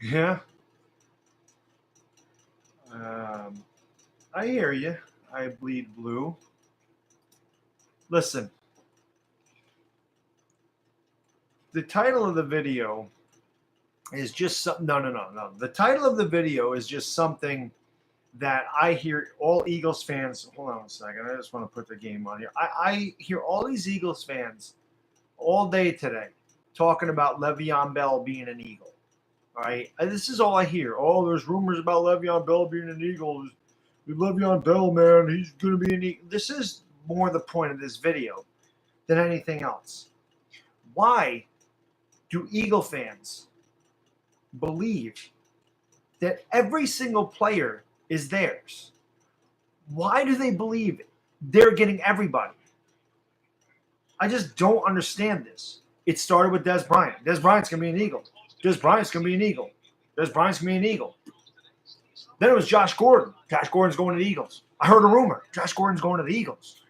Yeah. Um, I hear you. I bleed blue. Listen, the title of the video is just something. No, no, no, no. The title of the video is just something that I hear all Eagles fans. Hold on a second. I just want to put the game on here. I hear all these Eagles fans all day today talking about Le'Veon Bell being an Eagle. All right. This is all I hear. Oh, there's rumors about Le'Veon Bell being an Eagle. Le'Veon Bell, man, he's going to be an Eagle. This is more the point of this video than anything else. Why do Eagle fans believe that every single player is theirs? Why do they believe they're getting everybody? I just don't understand this. It started with Dez Bryant. Dez Bryant's going to be an Eagle. Dez Bryant's going to be an Eagle. Dez Bryant's going to be an Eagle. Then it was Josh Gordon. Josh Gordon's going to the Eagles. I heard a rumor. Josh Gordon's going to the Eagles.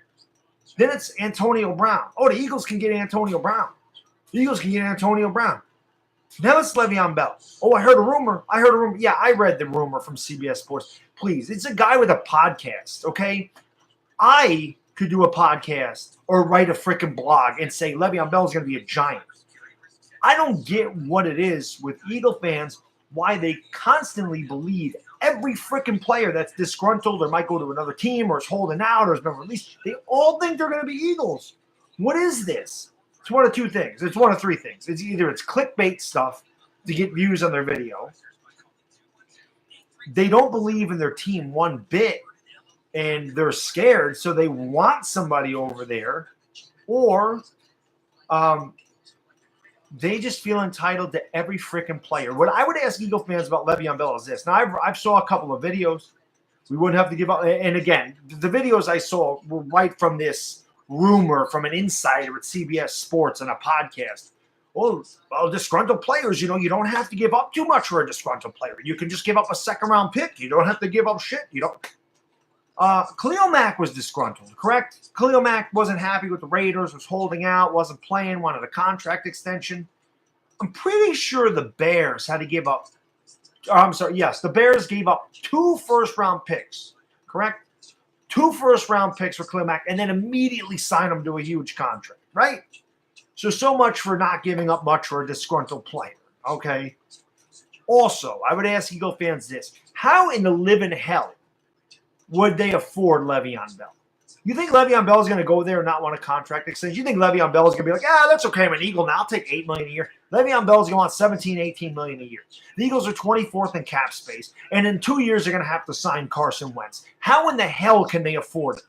Then it's Antonio Brown. Oh, the Eagles can get Antonio Brown. The Eagles can get Antonio Brown. Now it's Le'Veon Bell. Oh, I heard a rumor. Yeah, I read the rumor from CBS Sports. Please, it's a guy with a podcast, okay? I could do a podcast or write a freaking blog and say Le'Veon Bell is going to be a Giant. I don't get what it is with Eagle fans, why they constantly believe every freaking player that's disgruntled or might go to another team or is holding out or has been released, they all think they're going to be Eagles. What is this? It's one of two things. It's one of three things. It's either it's clickbait stuff to get views on their video. They don't believe in their team one bit and they're scared, so they want somebody over there. Or they just feel entitled to every freaking player. What I would ask Eagle fans about Le'Veon Bell is this. Now, I've saw a couple of videos. We wouldn't have to give up. And again, the videos I saw were right from this rumor from an insider at CBS Sports on a podcast. Well, disgruntled players, you don't have to give up too much for a disgruntled player. You can just give up a second-round pick. You don't have to give up shit. You don't. Khalil Mack was disgruntled, correct? Khalil Mack wasn't happy with the Raiders, was holding out, wasn't playing, wanted a contract extension. I'm pretty sure the Bears had to give up. I'm sorry, yes, the Bears gave up 2 first-round picks, correct? 2 first-round picks for Khalil Mack, and then immediately signed him to a huge contract, right? So much for not giving up much for a disgruntled player, okay? Also, I would ask Eagle fans this. How in the living hell would they afford Le'Veon Bell? You think Le'Veon Bell is going to go there and not want a contract extension? You think Le'Veon Bell is going to be like, that's okay, I'm an Eagle now. I'll take $8 million a year. Le'Veon Bell is going to want 17, 18 million a year. The Eagles are 24th in cap space, and in 2 years they're going to have to sign Carson Wentz. How in the hell can they afford it?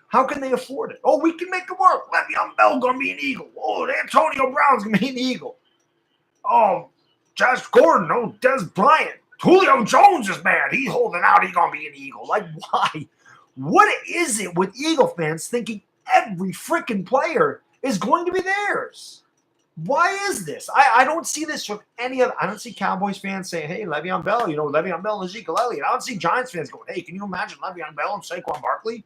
How can they afford it? Oh, we can make it work. Le'Veon Bell going to be an Eagle. Oh, Antonio Brown's going to be an Eagle. Oh, Josh Gordon. Oh, Dez Bryant. Julio Jones is mad. He's holding out. He's going to be an Eagle. Like, why? What is it with Eagle fans thinking every freaking player is going to be theirs? Why is this? I don't see this from any other. I don't see Cowboys fans saying, hey, Le'Veon Bell, Le'Veon Bell and Ezekiel Elliott. I don't see Giants fans going, hey, can you imagine Le'Veon Bell and Saquon Barkley?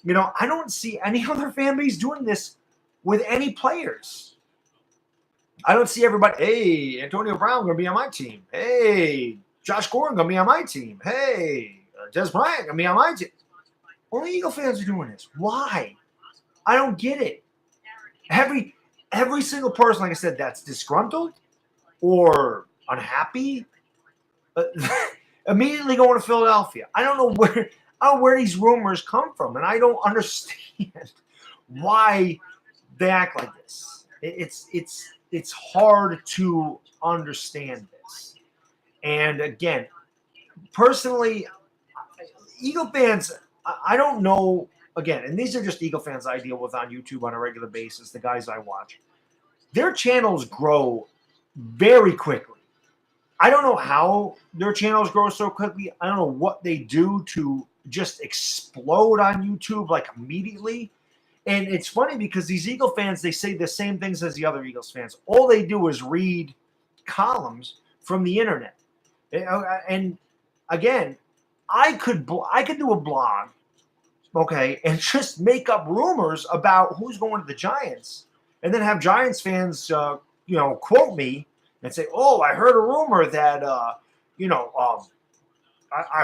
I don't see any other fan base doing this with any players. I don't see everybody, hey, Antonio Brown going to be on my team. Hey, Josh Gordon going to be on my team. Hey, Dez Bryant going to be on my team. Only Eagle fans are doing this. Why? I don't get it. Every single person, like I said, that's disgruntled or unhappy, immediately going to Philadelphia. I don't know where these rumors come from, and I don't understand why they act like this. It's hard to understand this. And again, personally, Eagle fans, I don't know. Again, and these are just Eagle fans I deal with on YouTube on a regular basis, the guys I watch. Their channels grow very quickly. I don't know how their channels grow so quickly. I don't know what they do to just explode on YouTube like immediately. And it's funny because these Eagle fans, they say the same things as the other Eagles fans. All they do is read columns from the internet. And again, I could do a blog, okay, and just make up rumors about who's going to the Giants, and then have Giants fans, quote me and say, "Oh, I heard a rumor that I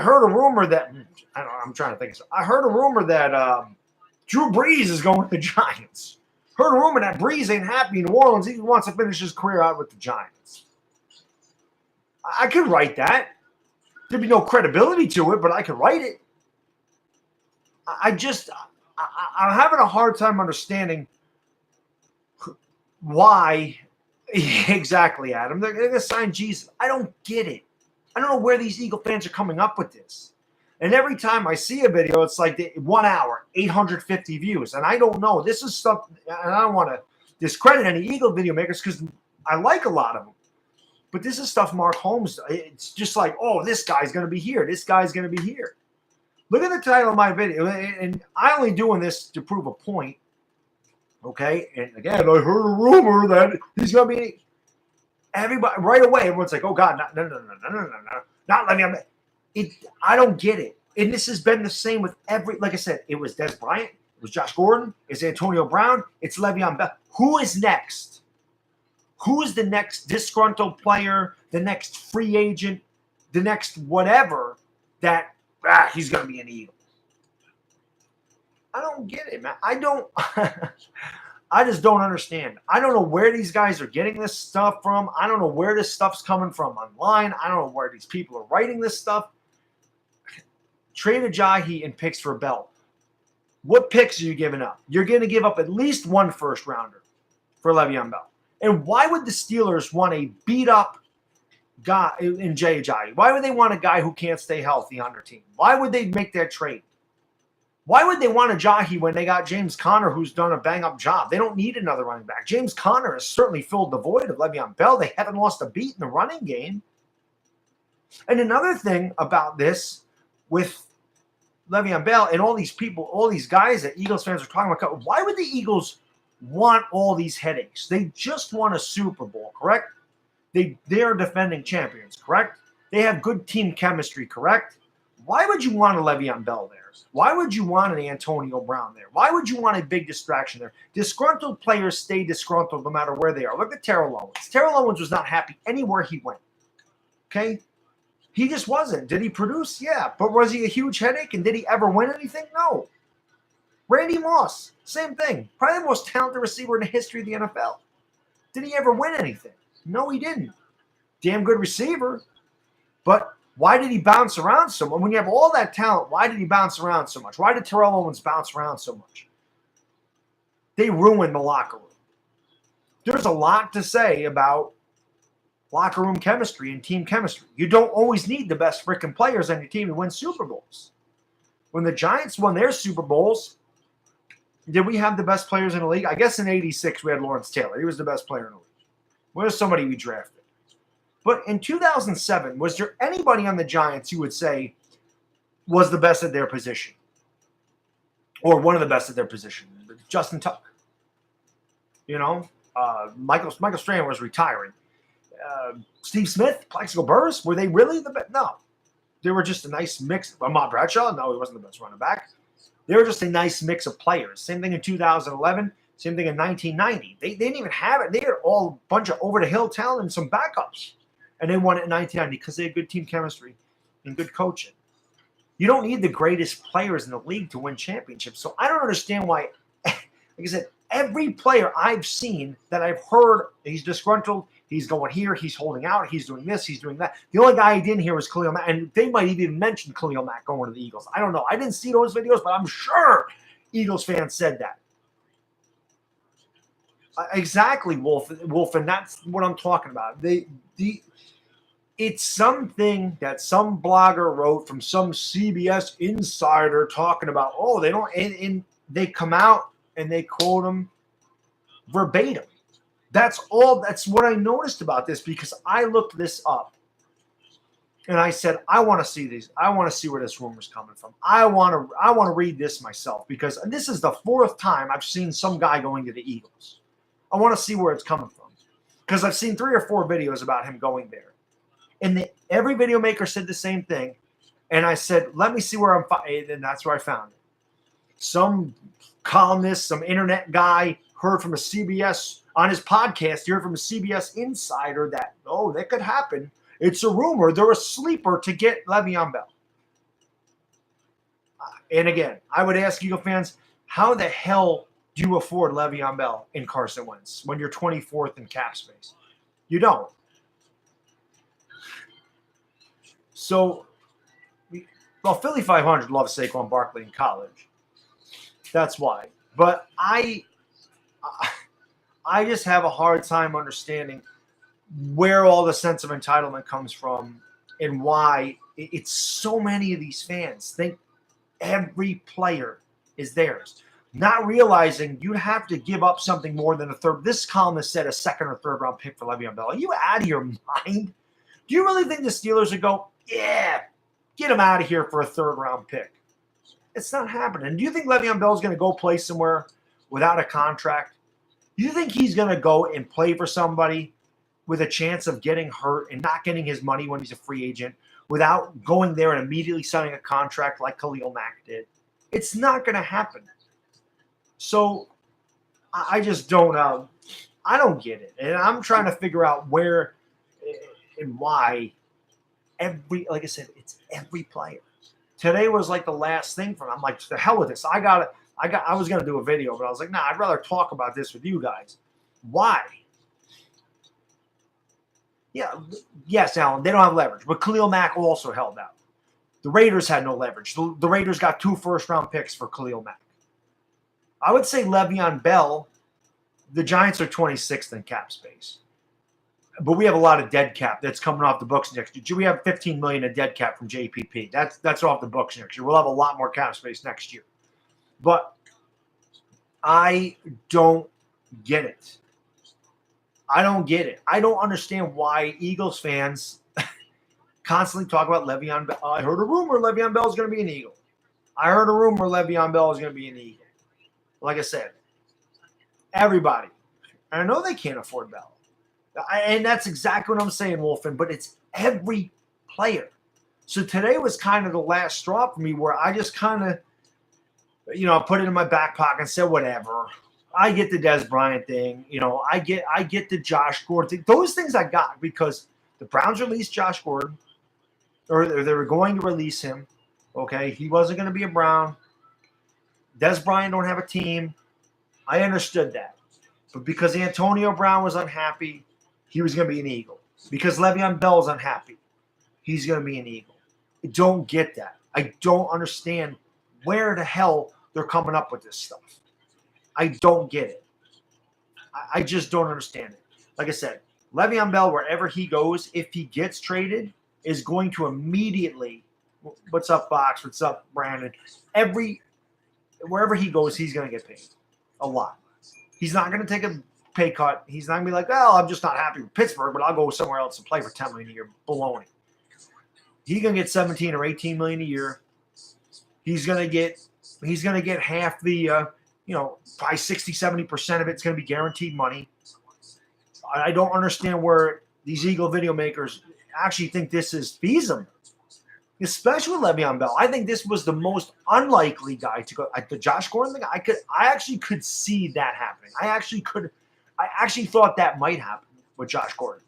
heard a rumor that I don't know, I'm trying to think. I heard a rumor that Drew Brees is going to the Giants. Heard a rumor that Brees ain't happy in New Orleans. He wants to finish his career out with the Giants." I could write that. There'd be no credibility to it, but I could write it. I'm having a hard time understanding why. Exactly, Adam. They're going to sign Jesus. I don't get it. I don't know where these Eagle fans are coming up with this. And every time I see a video, it's like 1 hour, 850 views. And I don't know. This is stuff, and I don't want to discredit any Eagle video makers because I like a lot of them. But this is stuff Mark Holmes, it's just like, oh, this guy's going to be here. This guy's going to be here. Look at the title of my video. And I'm only doing this to prove a point. Okay? And again, I heard a rumor that he's going to be. Everybody, right away, everyone's like, oh, God, no, not Le'Veon. I don't get it. And this has been the same with like I said, it was Dez Bryant, it was Josh Gordon, it's Antonio Brown, it's Le'Veon Bell. Who is next? Who is the next disgruntled player, the next free agent, the next whatever that he's going to be an Eagle? I don't get it, man. I just don't understand. I don't know where these guys are getting this stuff from. I don't know where this stuff's coming from online. I don't know where these people are writing this stuff. Trade Ajayi and picks for Bell. What picks are you giving up? You're going to give up at least one first rounder for Le'Veon Bell. And why would the Steelers want a beat-up guy in Jay Ajayi? Why would they want a guy who can't stay healthy on their team? Why would they make that trade? Why would they want Ajayi when they got James Conner, who's done a bang-up job? They don't need another running back. James Conner has certainly filled the void of Le'Veon Bell. They haven't lost a beat in the running game. And another thing about this with Le'Veon Bell and all these people, all these guys that Eagles fans are talking about, why would the Eagles want all these headaches? They just won a Super Bowl, correct? They are defending champions, correct? They have good team chemistry, correct? Why would you want a Le'Veon Bell there? Why would you want an Antonio Brown there? Why would you want a big distraction there? Disgruntled players stay disgruntled no matter where they are. Look at Terrell Owens. Terrell Owens was not happy anywhere he went. Okay? He just wasn't. Did he produce? Yeah. But was he a huge headache? And did he ever win anything? No. Randy Moss, same thing. Probably the most talented receiver in the history of the NFL. Did he ever win anything? No, he didn't. Damn good receiver. But why did he bounce around so much? When you have all that talent, why did he bounce around so much? Why did Terrell Owens bounce around so much? They ruined the locker room. There's a lot to say about locker room chemistry and team chemistry. You don't always need the best freaking players on your team to win Super Bowls. When the Giants won their Super Bowls, did we have the best players in the league? I guess in '86 we had Lawrence Taylor. He was the best player in the league. Where's somebody we drafted? But in 2007, was there anybody on the Giants you would say was the best at their position? Or one of the best at their position? Justin Tuck. You know, Michael Strahan was retiring. Steve Smith, Plaxico Burress, were they really the best? No. They were just a nice mix. Ahmad Bradshaw, no, he wasn't the best running back. They were just a nice mix of players. Same thing in 2011. Same thing in 1990. They didn't even have it. They were all a bunch of over-the-hill talent and some backups. And they won it in 1990 because they had good team chemistry and good coaching. You don't need the greatest players in the league to win championships. So I don't understand why, like I said, every player I've seen that I've heard, he's disgruntled, he's going here, he's holding out, he's doing this, he's doing that. The only guy I didn't hear was Khalil Mack, and they might even mention Khalil Mack going to the Eagles. I don't know. I didn't see those videos, but I'm sure Eagles fans said that. Exactly, Wolf, and that's what I'm talking about. It's something that some blogger wrote from some CBS insider talking about, oh, they don't, and they come out and they quote them verbatim. That's what I noticed about this, because I looked this up and I said, I want to see these. I want to see where this rumor's coming from. I want to read this myself, because this is the fourth time I've seen some guy going to the Eagles. I want to see where it's coming from, because I've seen 3 or 4 videos about him going there. And every video maker said the same thing. And I said, let me see where I'm finding. And that's where I found it. Some columnist, some internet guy heard from a CBS on his podcast. You heard from a CBS insider that that could happen. It's a rumor. They're a sleeper to get Le'Veon Bell. And again, I would ask Eagle fans, how the hell do you afford Le'Veon Bell in Carson Wentz when you're 24th in cap space? You don't. So, Philly 500 loves Saquon Barkley in college. That's why. But I just have a hard time understanding where all the sense of entitlement comes from and why it's so many of these fans think every player is theirs, not realizing you have to give up something more than a third. This columnist said a second or third round pick for Le'Veon Bell. Are you out of your mind? Do you really think the Steelers would go, yeah, get him out of here for a third round pick? It's not happening. Do you think Le'Veon Bell is going to go play somewhere without a contract? Do you think he's going to go and play for somebody with a chance of getting hurt and not getting his money when he's a free agent without going there and immediately signing a contract like Khalil Mack did? It's not going to happen. So I just don't I don't get it. And I'm trying to figure out where and why like I said, it's every player. Today was like the last thing for him. I'm like, to the hell with this. I was going to do a video, but I was like, nah, I'd rather talk about this with you guys. Why? Yeah, yes, Alan, they don't have leverage, but Khalil Mack also held out. The Raiders had no leverage. The Raiders got 2 first-round picks for Khalil Mack. I would say Le'Veon Bell, the Giants are 26th in cap space. But we have a lot of dead cap that's coming off the books next year. We have $15 million of dead cap from JPP. That's off the books next year. We'll have a lot more cap space next year. But I don't get it. I don't get it. I don't understand why Eagles fans constantly talk about Le'Veon Bell. I heard a rumor Le'Veon Bell is going to be an Eagle. I heard a rumor Le'Veon Bell is going to be an Eagle. Like I said, everybody. I know they can't afford Bell. And that's exactly what I'm saying, Wolfen, but it's every player. So today was kind of the last straw for me where I just kind of, put it in my back pocket and said, whatever. I get the Dez Bryant thing. I get the Josh Gordon thing. Those things I got because the Browns released Josh Gordon, or they were going to release him. Okay, he wasn't going to be a Brown. Dez Bryant don't have a team. I understood that. But because Antonio Brown was unhappy, he was going to be an Eagle. Because Le'Veon Bell is unhappy, he's going to be an Eagle. I don't get that. I don't understand where the hell they're coming up with this stuff. I don't get it. I just don't understand it. Like I said, Le'Veon Bell, wherever he goes, if he gets traded, is going to immediately, what's up, Fox? What's up, Brandon? Wherever he goes, he's going to get paid a lot. He's not going to take a pay cut. He's not going to be like, well, I'm just not happy with Pittsburgh, but I'll go somewhere else and play for $10 million a year. Baloney. He's going to get 17 or 18 million a year. He's going to get half the, probably 60, 70% of it's going to be guaranteed money. I don't understand where these Eagle video makers actually think this is feasible, especially with Le'Veon Bell. I think this was the most unlikely guy to go. The Josh Gordon thing, I actually could see that happening. I actually thought that might happen with Josh Gordon.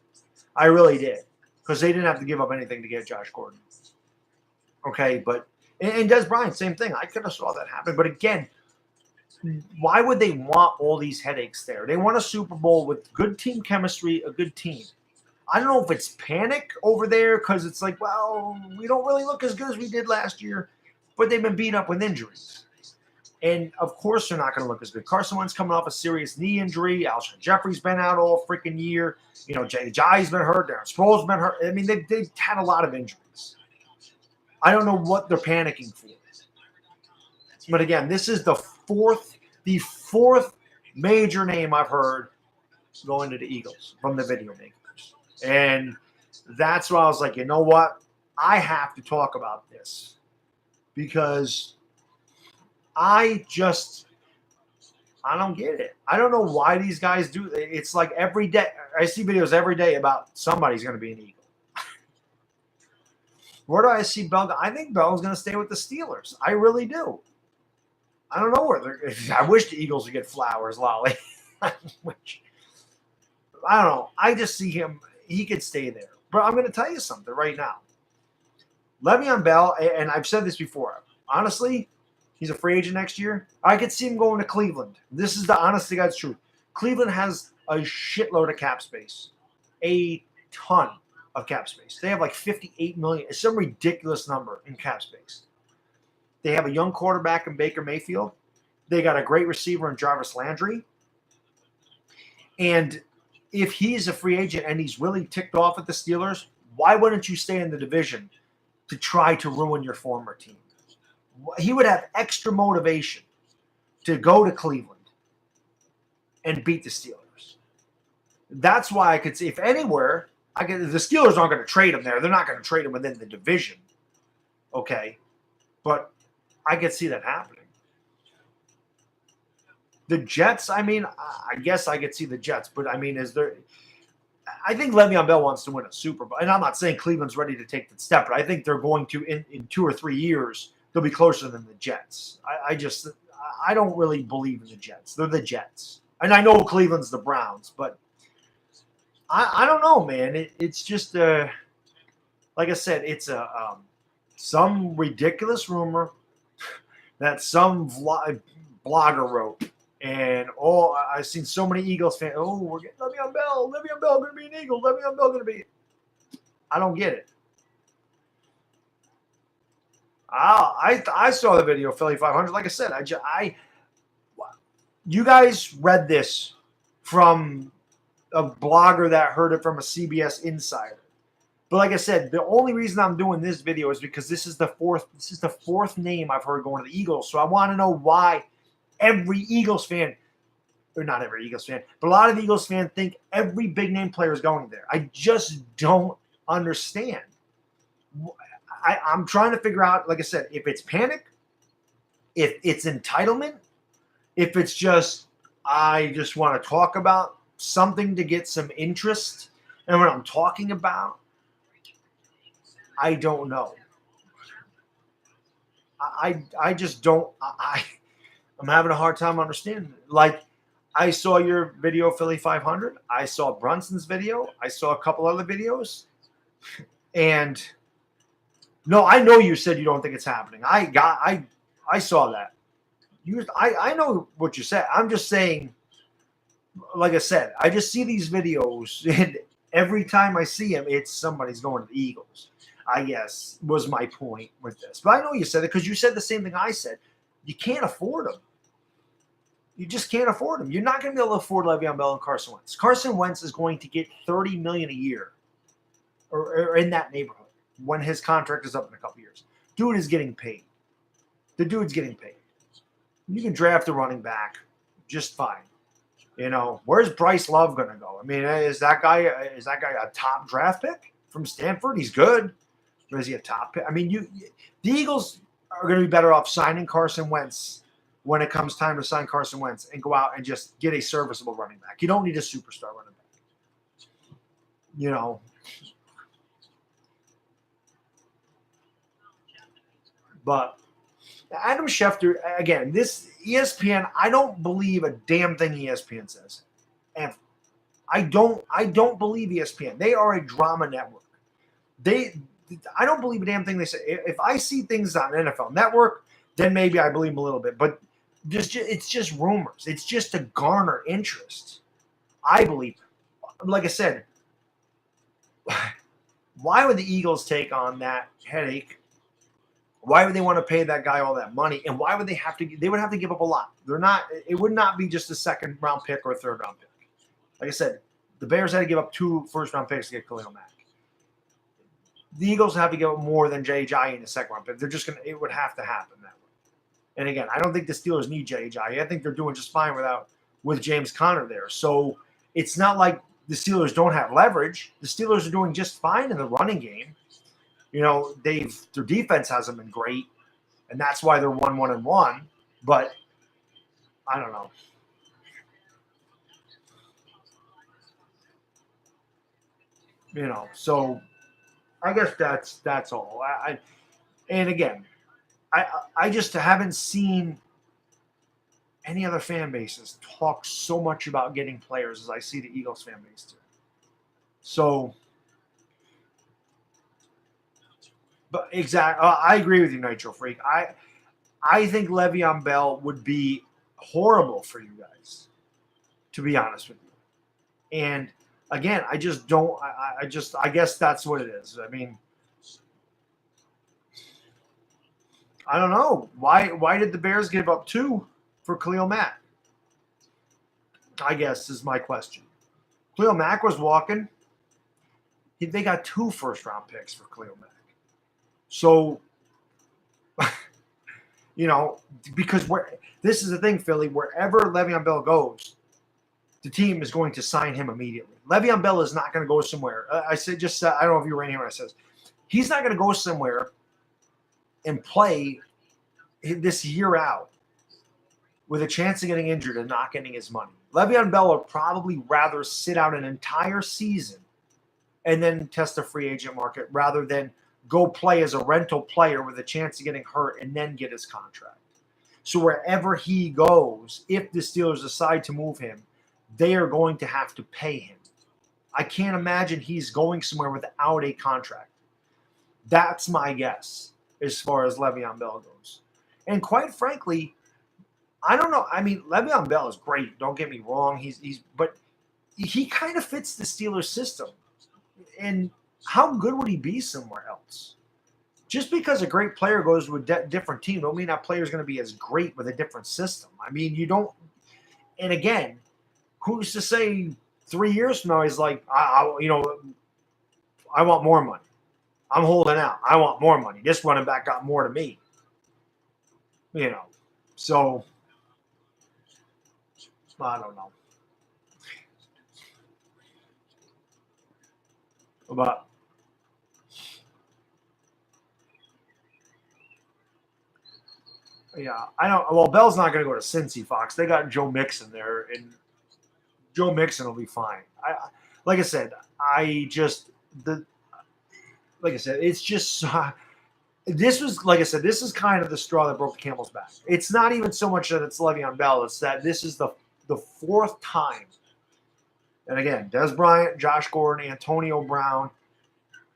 I really did, because they didn't have to give up anything to get Josh Gordon. Okay, but and Dez Bryant, same thing. I could have saw that happen, but again, why would they want all these headaches there? They want a Super Bowl with good team chemistry, a good team. I don't know if it's panic over there because it's like, well, we don't really look as good as we did last year, but they've been beat up with injuries. And, of course, they're not going to look as good. Carson Wentz coming off a serious knee injury. Alshon Jeffrey's been out all freaking year. Jay Ajayi's been hurt. Darren Sproles been hurt. I mean, they've had a lot of injuries. I don't know what they're panicking for. But, again, this is the fourth major name I've heard going to the Eagles from the video makers. And that's why I was like, you know what? I have to talk about this because I don't get it. I don't know why these guys do it. It's like every day. I see videos every day about somebody's going to be an Eagle. Where do I see Bell? I think Bell's going to stay with the Steelers. I really do. I don't know where they're. I wish the Eagles would get Flowers, Lolly. Which, I don't know. I just see him. He could stay there. But I'm going to tell you something right now. Le'Veon Bell, and I've said this before, honestly, he's a free agent next year. I could see him going to Cleveland. This is the honest to God's truth. Cleveland has a shitload of cap space, a ton of cap space. They have like 58 million. It's some ridiculous number in cap space. They have a young quarterback in Baker Mayfield. They got a great receiver in Jarvis Landry. And if he's a free agent and he's really ticked off at the Steelers, why wouldn't you stay in the division to try to ruin your former team? He would have extra motivation to go to Cleveland and beat the Steelers. That's why I could see, if anywhere, the Steelers aren't going to trade him there. They're not going to trade him within the division. Okay. But I could see that happening. The Jets, I mean, I guess I could see the Jets, but I mean, I think Le'Veon Bell wants to win a Super Bowl. And I'm not saying Cleveland's ready to take the step, but I think they're going to, in 2 or 3 years, they'll be closer than the Jets. I don't really believe in the Jets. They're the Jets. And I know Cleveland's the Browns, but I don't know, man. It's just, like I said, it's some ridiculous rumor that some blogger wrote. And I've seen so many Eagles fans. Oh, we're getting Le'Veon Bell. Le'Veon Bell going to be an Eagle. Le'Veon Bell going to be. I don't get it. I saw the video of Philly 500. Like I said, you guys read this from a blogger that heard it from a CBS insider. But like I said, the only reason I'm doing this video is because this is the fourth name I've heard going to the Eagles. So I want to know why every Eagles fan, or not every Eagles fan, but a lot of Eagles fans think every big name player is going there. I just don't understand. I'm trying to figure out, like I said, if it's panic, if it's entitlement, if it's just, I just want to talk about something to get some interest. And what I'm talking about, I don't know. I just don't. I'm having a hard time understanding it. Like, I saw your video, Philly 500. I saw Brunson's video. I saw a couple other videos. And no, I know you said you don't think it's happening. I saw that. I know what you said. I'm just saying, like I said, I just see these videos, and every time I see them, it's somebody's going to the Eagles, I guess, was my point with this. But I know you said it because you said the same thing I said. You can't afford them. You just can't afford them. You're not going to be able to afford Le'Veon Bell and Carson Wentz. Carson Wentz is going to get $30 million a year, or in that neighborhood, when his contract is up in a couple years. Dude is getting paid. The dude's getting paid. You can draft a running back just fine. You know, where's Bryce Love going to go? I mean, is that guy a top draft pick from Stanford? He's good. Or is he a top pick? I mean, the Eagles are going to be better off signing Carson Wentz when it comes time to sign Carson Wentz and go out and just get a serviceable running back. You don't need a superstar running back. You know. But Adam Schefter, again, this ESPN, I don't believe a damn thing ESPN says. And I don't believe ESPN. They are a drama network. I don't believe a damn thing they say. If I see things on NFL Network, then maybe I believe them a little bit. But it's just rumors. It's just to garner interest. I believe. Like I said, why would the Eagles take on that headache? Why would they want to pay that guy all that money? And why would they have to? They would have to give up a lot. It would not be just a second round pick or a third round pick. Like I said, the Bears had to give up 2 first round picks to get Khalil Mack. The Eagles have to give up more than Jay in the second round pick. It would have to happen that way. And again, I don't think the Steelers need Jay. I think they're doing just fine with James Conner there. So it's not like the Steelers don't have leverage. The Steelers are doing just fine in the running game. You know, their defense hasn't been great, and that's why they're 1-1-1. But I don't know. You know, so I guess that's all. And again, I just haven't seen any other fan bases talk so much about getting players as I see the Eagles fan base do. So, but exactly, I agree with you, Nitro Freak. I think Le'Veon Bell would be horrible for you guys, to be honest with you. And again, I just don't. I guess that's what it is. I mean, I don't know why did the Bears give up 2 for Khalil Mack? I guess is my question. Khalil Mack was walking. They got 2 first-round picks for Khalil Mack. So, because this is the thing, Philly, wherever Le'Veon Bell goes, the team is going to sign him immediately. Le'Veon Bell is not going to go somewhere. I don't know if you were in here when I said he's not going to go somewhere and play this year out with a chance of getting injured and not getting his money. Le'Veon Bell would probably rather sit out an entire season and then test the free agent market rather than go play as a rental player with a chance of getting hurt and then get his contract. So wherever he goes, if the Steelers decide to move him, they are going to have to pay him. I can't imagine he's going somewhere without a contract. That's my guess as far as Le'Veon Bell goes. And quite frankly, I don't know. I mean, Le'Veon Bell is great. Don't get me wrong. But he kind of fits the Steelers system. And how good would he be somewhere else? Just because a great player goes to a different team don't mean that player is going to be as great with a different system. I mean, you don't. And again, who's to say 3 years from now he's like, I want more money. I'm holding out. I want more money. This running back got more to me. So I don't know. But yeah, I don't. Well, Bell's not going to go to Cincy, Fox. They got Joe Mixon there, and Joe Mixon will be fine. Like I said, it's just. This is kind of the straw that broke the camel's back. It's not even so much that it's Le'Veon Bell. It's that this is the 4th time. And again, Dez Bryant, Josh Gordon, Antonio Brown,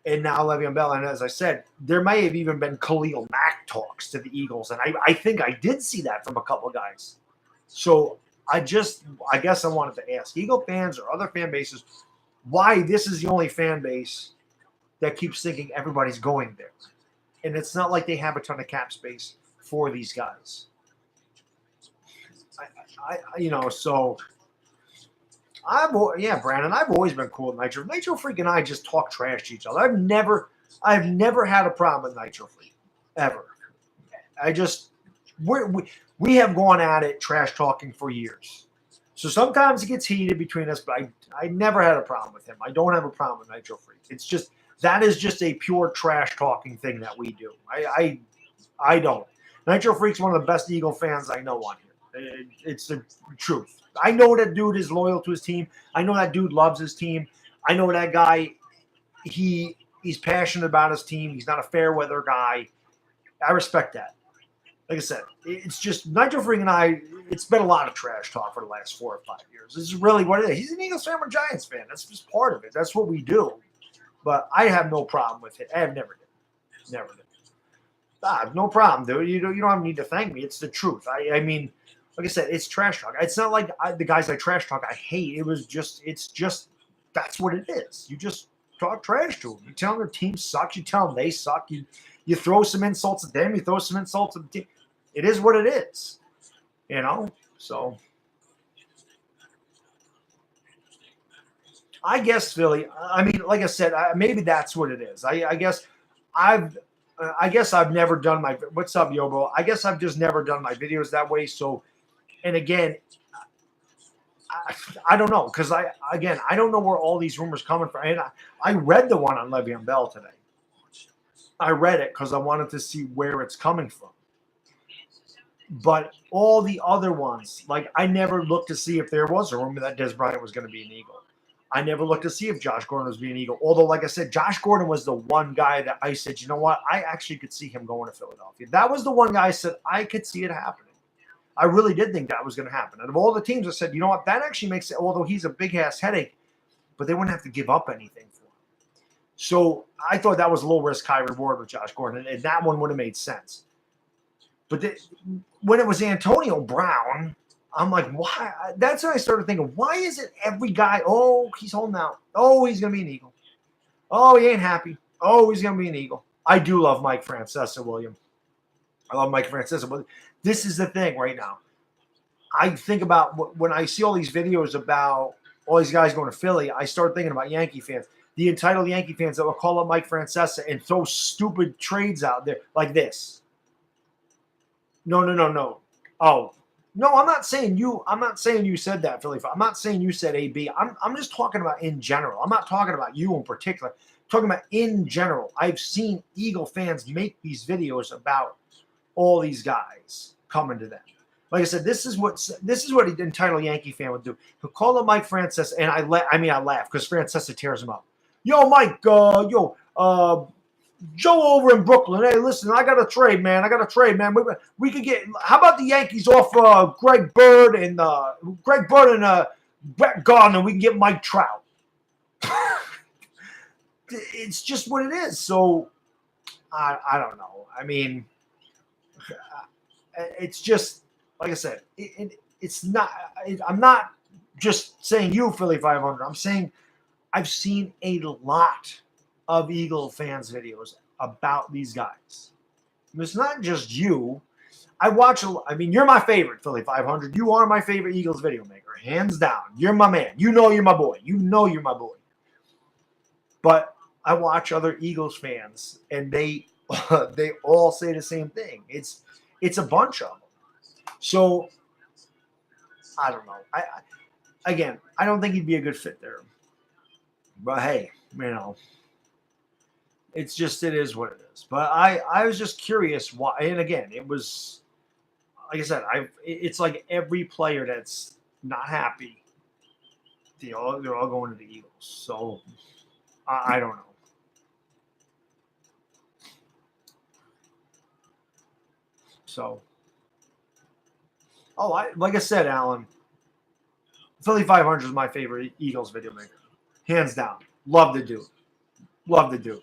and now Le'Veon Bell. And as I said, there may have even been Khalil Mack talks to the Eagles. And I think I did see that from a couple of guys. So I guess I wanted to ask Eagle fans or other fan bases why this is the only fan base that keeps thinking everybody's going there. And it's not like they have a ton of cap space for these guys. Brandon, I've always been cool with Nitro. Nitro Freak and I just talk trash to each other. I've never had a problem with Nitro Freak, ever. We have gone at it trash talking for years. So sometimes it gets heated between us, but I never had a problem with him. I don't have a problem with Nitro Freak. It's just that is just a pure trash talking thing that we do. I don't. Nitro Freak's one of the best Eagle fans I know on here. It's the truth. I know that dude is loyal to his team. I know that dude loves his team. I know that guy, he's passionate about his team. He's not a fair weather guy. I respect that. Like I said, it's just Nitro Freak and I, it's been a lot of trash talk for the last 4 or 5 years. This is really what it is. He's an Eagles fan or Giants fan. That's just part of it. That's what we do. But I have no problem with it. I have never did. Never did. No problem, dude. You don't need to thank me. It's the truth. I mean, like I said, it's trash talk. It's not like the guys I trash talk I hate. It's just that's what it is. You just talk trash to them. You tell them their team sucks. You tell them they suck. You throw some insults at them. You throw some insults at the team. It is what it is. So I guess Philly. I mean, like I said, maybe that's what it is. I guess I've never done my. What's up, Yobo? I guess I've just never done my videos that way. So, and again, I don't know because I don't know where all these rumors coming from. And I read the one on Le'Veon Bell today. I read it because I wanted to see where it's coming from. But all the other ones, like I never looked to see if there was a rumor that Dez Bryant was going to be an Eagle. I never looked to see if Josh Gordon was being an Eagle. Although, like I said, Josh Gordon was the one guy that I said, you know what? I actually could see him going to Philadelphia. That was the one guy I said I could see it happening. I really did think that was going to happen. Out of all the teams, I said, you know what? That actually makes it, although he's a big-ass headache, but they wouldn't have to give up anything for him. So I thought that was a low risk, high reward with Josh Gordon, and that one would have made sense. But when it was Antonio Brown, I'm like, why? That's when I started thinking, why is it every guy, oh, he's holding out. Oh, he's going to be an Eagle. Oh, he ain't happy. Oh, he's going to be an Eagle. I do love Mike Francesa, William. I love Mike Francesa. But this is the thing right now. I think about when I see all these videos about all these guys going to Philly, I start thinking about Yankee fans. The entitled Yankee fans that will call up Mike Francesa and throw stupid trades out there like this. No. Oh, no, I'm not saying you said that, Philly. I'm not saying you said AB. I'm just talking about in general. I'm not talking about you in particular. I'm talking about in general. I've seen Eagle fans make these videos about all these guys coming to them. Like I said, this is what an entitled Yankee fan would do. He'll call up Mike Francesa, and I laugh because Francesa tears him up. Yo, Mike, Joe over in Brooklyn. Hey, listen, I got a trade, man. We could get. How about the Yankees off Greg Bird and Brett Gardner? We can get Mike Trout. It's just what it is. So I don't know. I mean, it's just like I said. It's not. I'm not just saying you Philly 500. I'm saying I've seen a lot of Eagle fans videos about these guys. It's not just you. I watch. I mean, you're my favorite Philly 500. You are my favorite Eagles video maker, hands down. You're my man. You know you're my boy. But I watch other Eagles fans, and they all say the same thing. It's a bunch of them. So I don't know. I don't think he'd be a good fit there. But hey, it is what it is. But I was just curious why. And again, it was like I said, it's like every player that's not happy, they're all going to the Eagles. So I don't know. So, like I said, Alan, Philly 500 is my favorite Eagles video maker, hands down. Love the dude.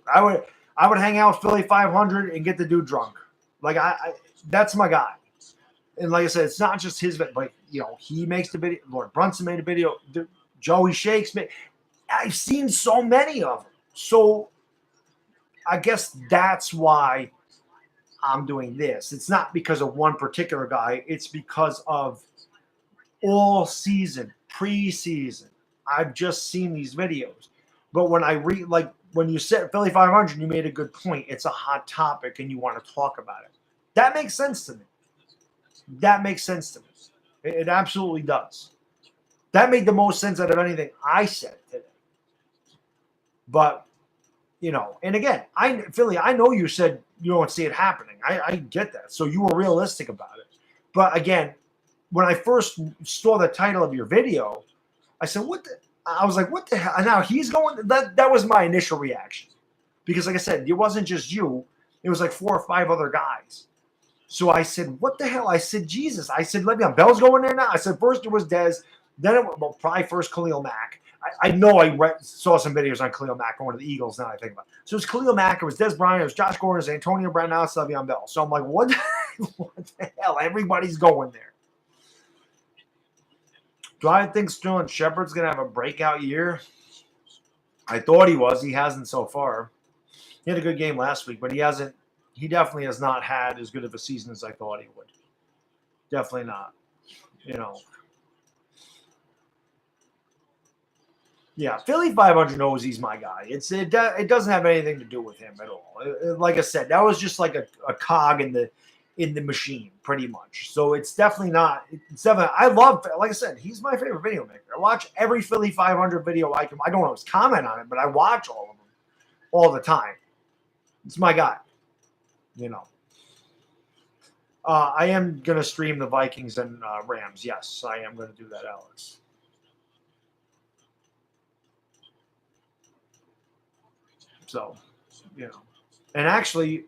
I would hang out with Philly 500 and get the dude drunk. Like that's my guy. And like I said, it's not just his, but he makes the video. Lord Brunson made a video. Joey Shakes made. I've seen so many of them. So I guess that's why I'm doing this. It's not because of one particular guy. It's because of all season, preseason. I've just seen these videos. But when I read, like when you said Philly 500, you made a good point. It's a hot topic and you want to talk about it. That makes sense to me. It absolutely does. That made the most sense out of anything I said today. But, and again, Philly, I know you said you don't see it happening. I get that. So you were realistic about it. But again, when I first saw the title of your video, I said, I was like, what the hell? Now he's going, that was my initial reaction. Because like I said, it wasn't just you. It was like 4 or 5 other guys. So I said, what the hell? I said, Jesus. I said, Le'Veon Bell's going there now. I said, first it was Dez. Then probably first Khalil Mack. I know saw some videos on Khalil Mack going to the Eagles now I think about it. So it was Khalil Mack. It was Dez Bryant. It was Josh Gordon. It was Antonio Brown. Now it's Le'Veon Bell. So I'm like, what the hell? Everybody's going there. Do I think Sterling Shepard's going to have a breakout year? I thought he was. He hasn't so far. He had a good game last week, but he hasn't. He definitely has not had as good of a season as I thought he would. Definitely not. Yeah, Philly 500 knows he's my guy. It doesn't have anything to do with him at all. Like I said, that was just like a cog in the machine, pretty much. So it's definitely not. It's definitely. I love. Like I said, he's my favorite video maker. I watch every Philly 500 video I can. I don't always comment on it, but I watch all of them all the time. It's my guy. I am going to stream the Vikings and Rams. Yes, I am going to do that, Alex. So, and actually,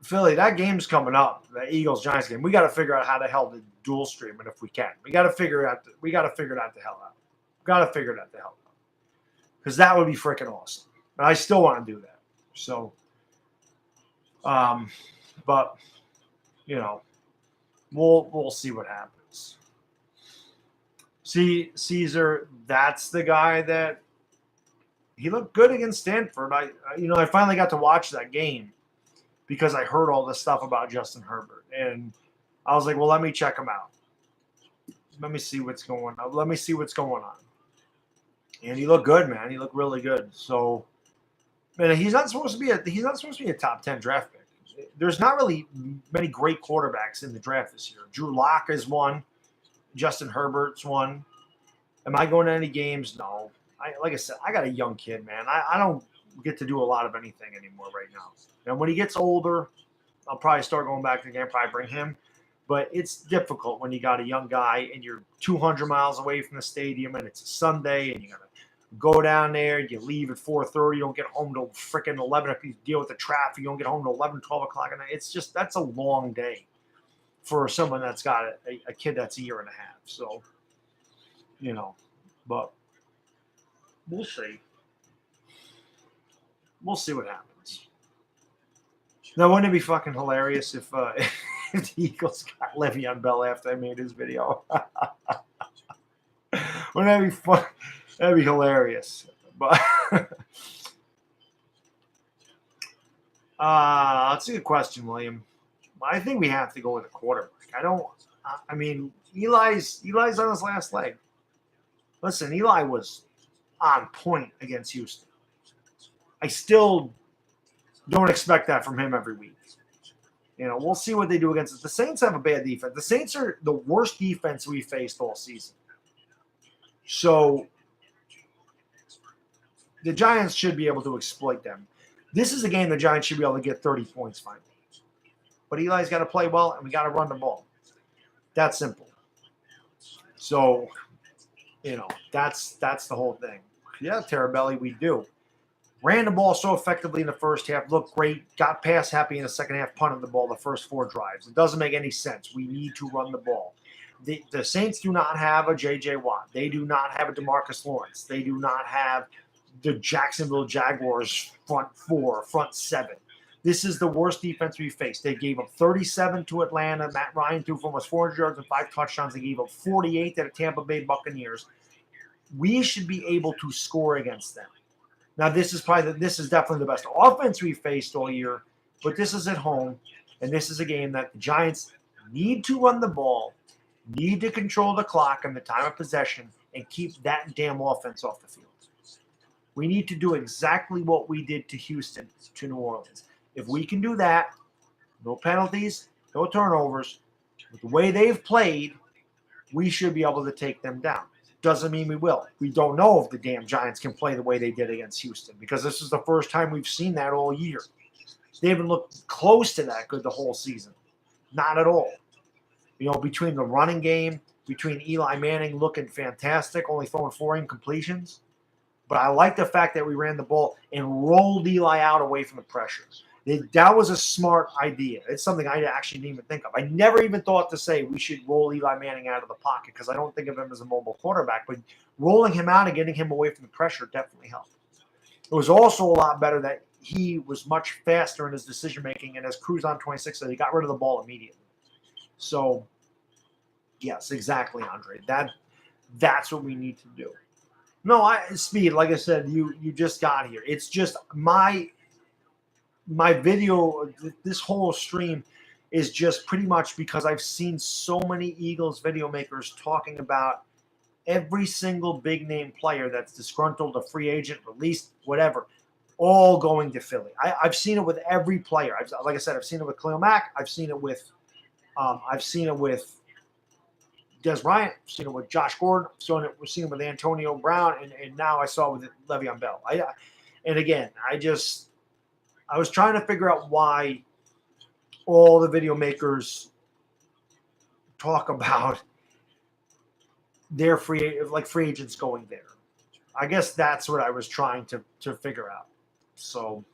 Philly, that game's coming up. The Eagles-Giants game. We got to figure out how the hell to dual stream it if we can. We got to figure it out. We got to figure that the hell out. Got to figure that the hell out. Because that would be freaking awesome. And I still want to do that. So, but you know, we'll see what happens. See, Caesar, that's the guy that he looked good against Stanford. I finally got to watch that game because I heard all this stuff about Justin Herbert, and I was like, well, let me check him out. Let me see what's going on. Let me see what's going on. And he looked good, man. He looked really good. So, man, he's not supposed to be a top 10 draft pick. There's not really many great quarterbacks in the draft this year. Drew Lock is one. Justin Herbert's one. Am I going to any games? No. Like I said, I got a young kid, man. I don't get to do a lot of anything anymore right now. And when he gets older, I'll probably start going back to the game, probably bring him. But it's difficult when you got a young guy and you're 200 miles away from the stadium and it's a Sunday and you got to go down there. You leave at 4:30. You don't get home till freaking 11. If you deal with the traffic, you don't get home till 11, 12 o'clock at night. It's just, that's a long day for someone that's got a kid that's a year and a half. So, but we'll see. We'll see what happens. Now, wouldn't it be fucking hilarious if the Eagles got Le'Veon Bell after I made his video? Wouldn't that be fun? That'd be hilarious. But that's a good question, William. I think we have to go with a quarterback. Eli's on his last leg. Listen, Eli was on point against Houston. I still don't expect that from him every week. We'll see what they do against us. The Saints have a bad defense. The Saints are the worst defense we faced all season. So the Giants should be able to exploit them. This is a game the Giants should be able to get 30 points finally. But Eli's got to play well, and we got to run the ball. That's simple. So, that's the whole thing. Yeah, Terabelli, we do. Ran the ball so effectively in the first half, looked great, got pass happy in the second half, punted the ball the first 4 drives. It doesn't make any sense. We need to run the ball. The Saints do not have a J.J. Watt. They do not have a DeMarcus Lawrence. They do not have the Jacksonville Jaguars front 7. This is the worst defense we faced. They gave up 37 to Atlanta. Matt Ryan threw for almost 400 yards and 5 touchdowns. They gave up 48 to the Tampa Bay Buccaneers. We should be able to score against them. Now, this is definitely the best offense we've faced all year, but this is at home, and this is a game that the Giants need to run the ball, need to control the clock and the time of possession, and keep that damn offense off the field. We need to do exactly what we did to Houston, to New Orleans. If we can do that, no penalties, no turnovers, with the way they've played, we should be able to take them down. Doesn't mean we will. We don't know if the damn Giants can play the way they did against Houston because this is the first time we've seen that all year. They haven't looked close to that good the whole season. Not at all. Between the running game, between Eli Manning looking fantastic, only throwing 4 incompletions. But I like the fact that we ran the ball and rolled Eli out away from the pressure. That was a smart idea. It's something I actually didn't even think of. I never even thought to say we should roll Eli Manning out of the pocket because I don't think of him as a mobile quarterback. But rolling him out and getting him away from the pressure definitely helped. It was also a lot better that he was much faster in his decision-making, and as Cruz on 26 said, he got rid of the ball immediately. So, yes, exactly, Andre. That's what we need to do. No, Speed, like I said, you just got here. It's just my video, this whole stream is just pretty much because I've seen so many Eagles video makers talking about every single big name player that's disgruntled, a free agent, released, whatever, all going to Philly. I've seen it with every player. Like I said, I've seen it with Khalil Mack. I've seen it with Des Bryant. I've seen it with Josh Gordon. We've seen it with Antonio Brown, and now I saw it with Le'Veon Bell. I was trying to figure out why all the video makers talk about their free agents going there. I guess that's what I was trying to figure out. So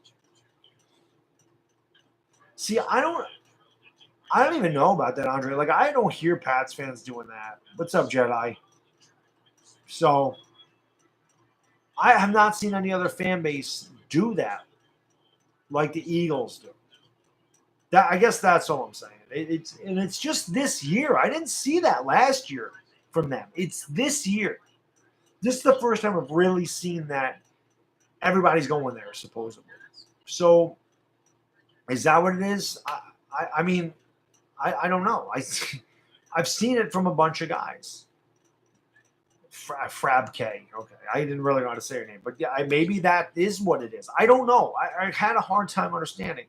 See, I don't even know about that, Andre. Like, I don't hear Pats fans doing that. What's up, Jedi? So I have not seen any other fan base do that like the Eagles do. That I guess that's all I'm saying. It's just this year. I didn't see that last year from them. It's this year. This is the first time I've really seen that everybody's going there supposedly. So is that what it is? I mean, I don't know. I've seen it from a bunch of guys. Frab K. Okay, I didn't really know how to say her name, but yeah, maybe that is what it is. I don't know. I had a hard time understanding.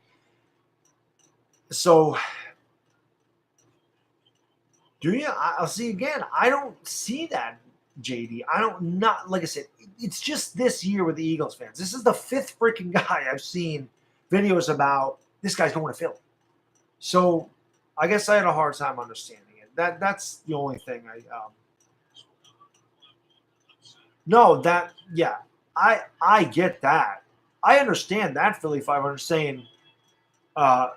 So, do you? I'll see again. I don't see that, JD. I don't not like I said. It's just this year with the Eagles fans. This is the fifth freaking guy I've seen videos about. This guy's going to Philly. So, I guess I had a hard time understanding it. That's the only thing I. No, that yeah, I get that. I understand that Philly 500 saying, I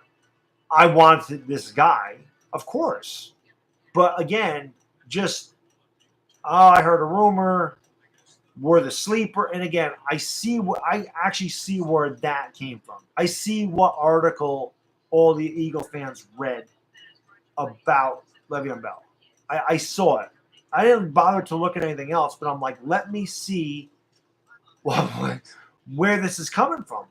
want this guy, of course. But again, just I heard a rumor, we're the sleeper, and again, I actually see where that came from. I see what article all the Eagle fans read about Le'Veon Bell. I saw it. I didn't bother to look at anything else, but I'm like, let me see where this is coming from.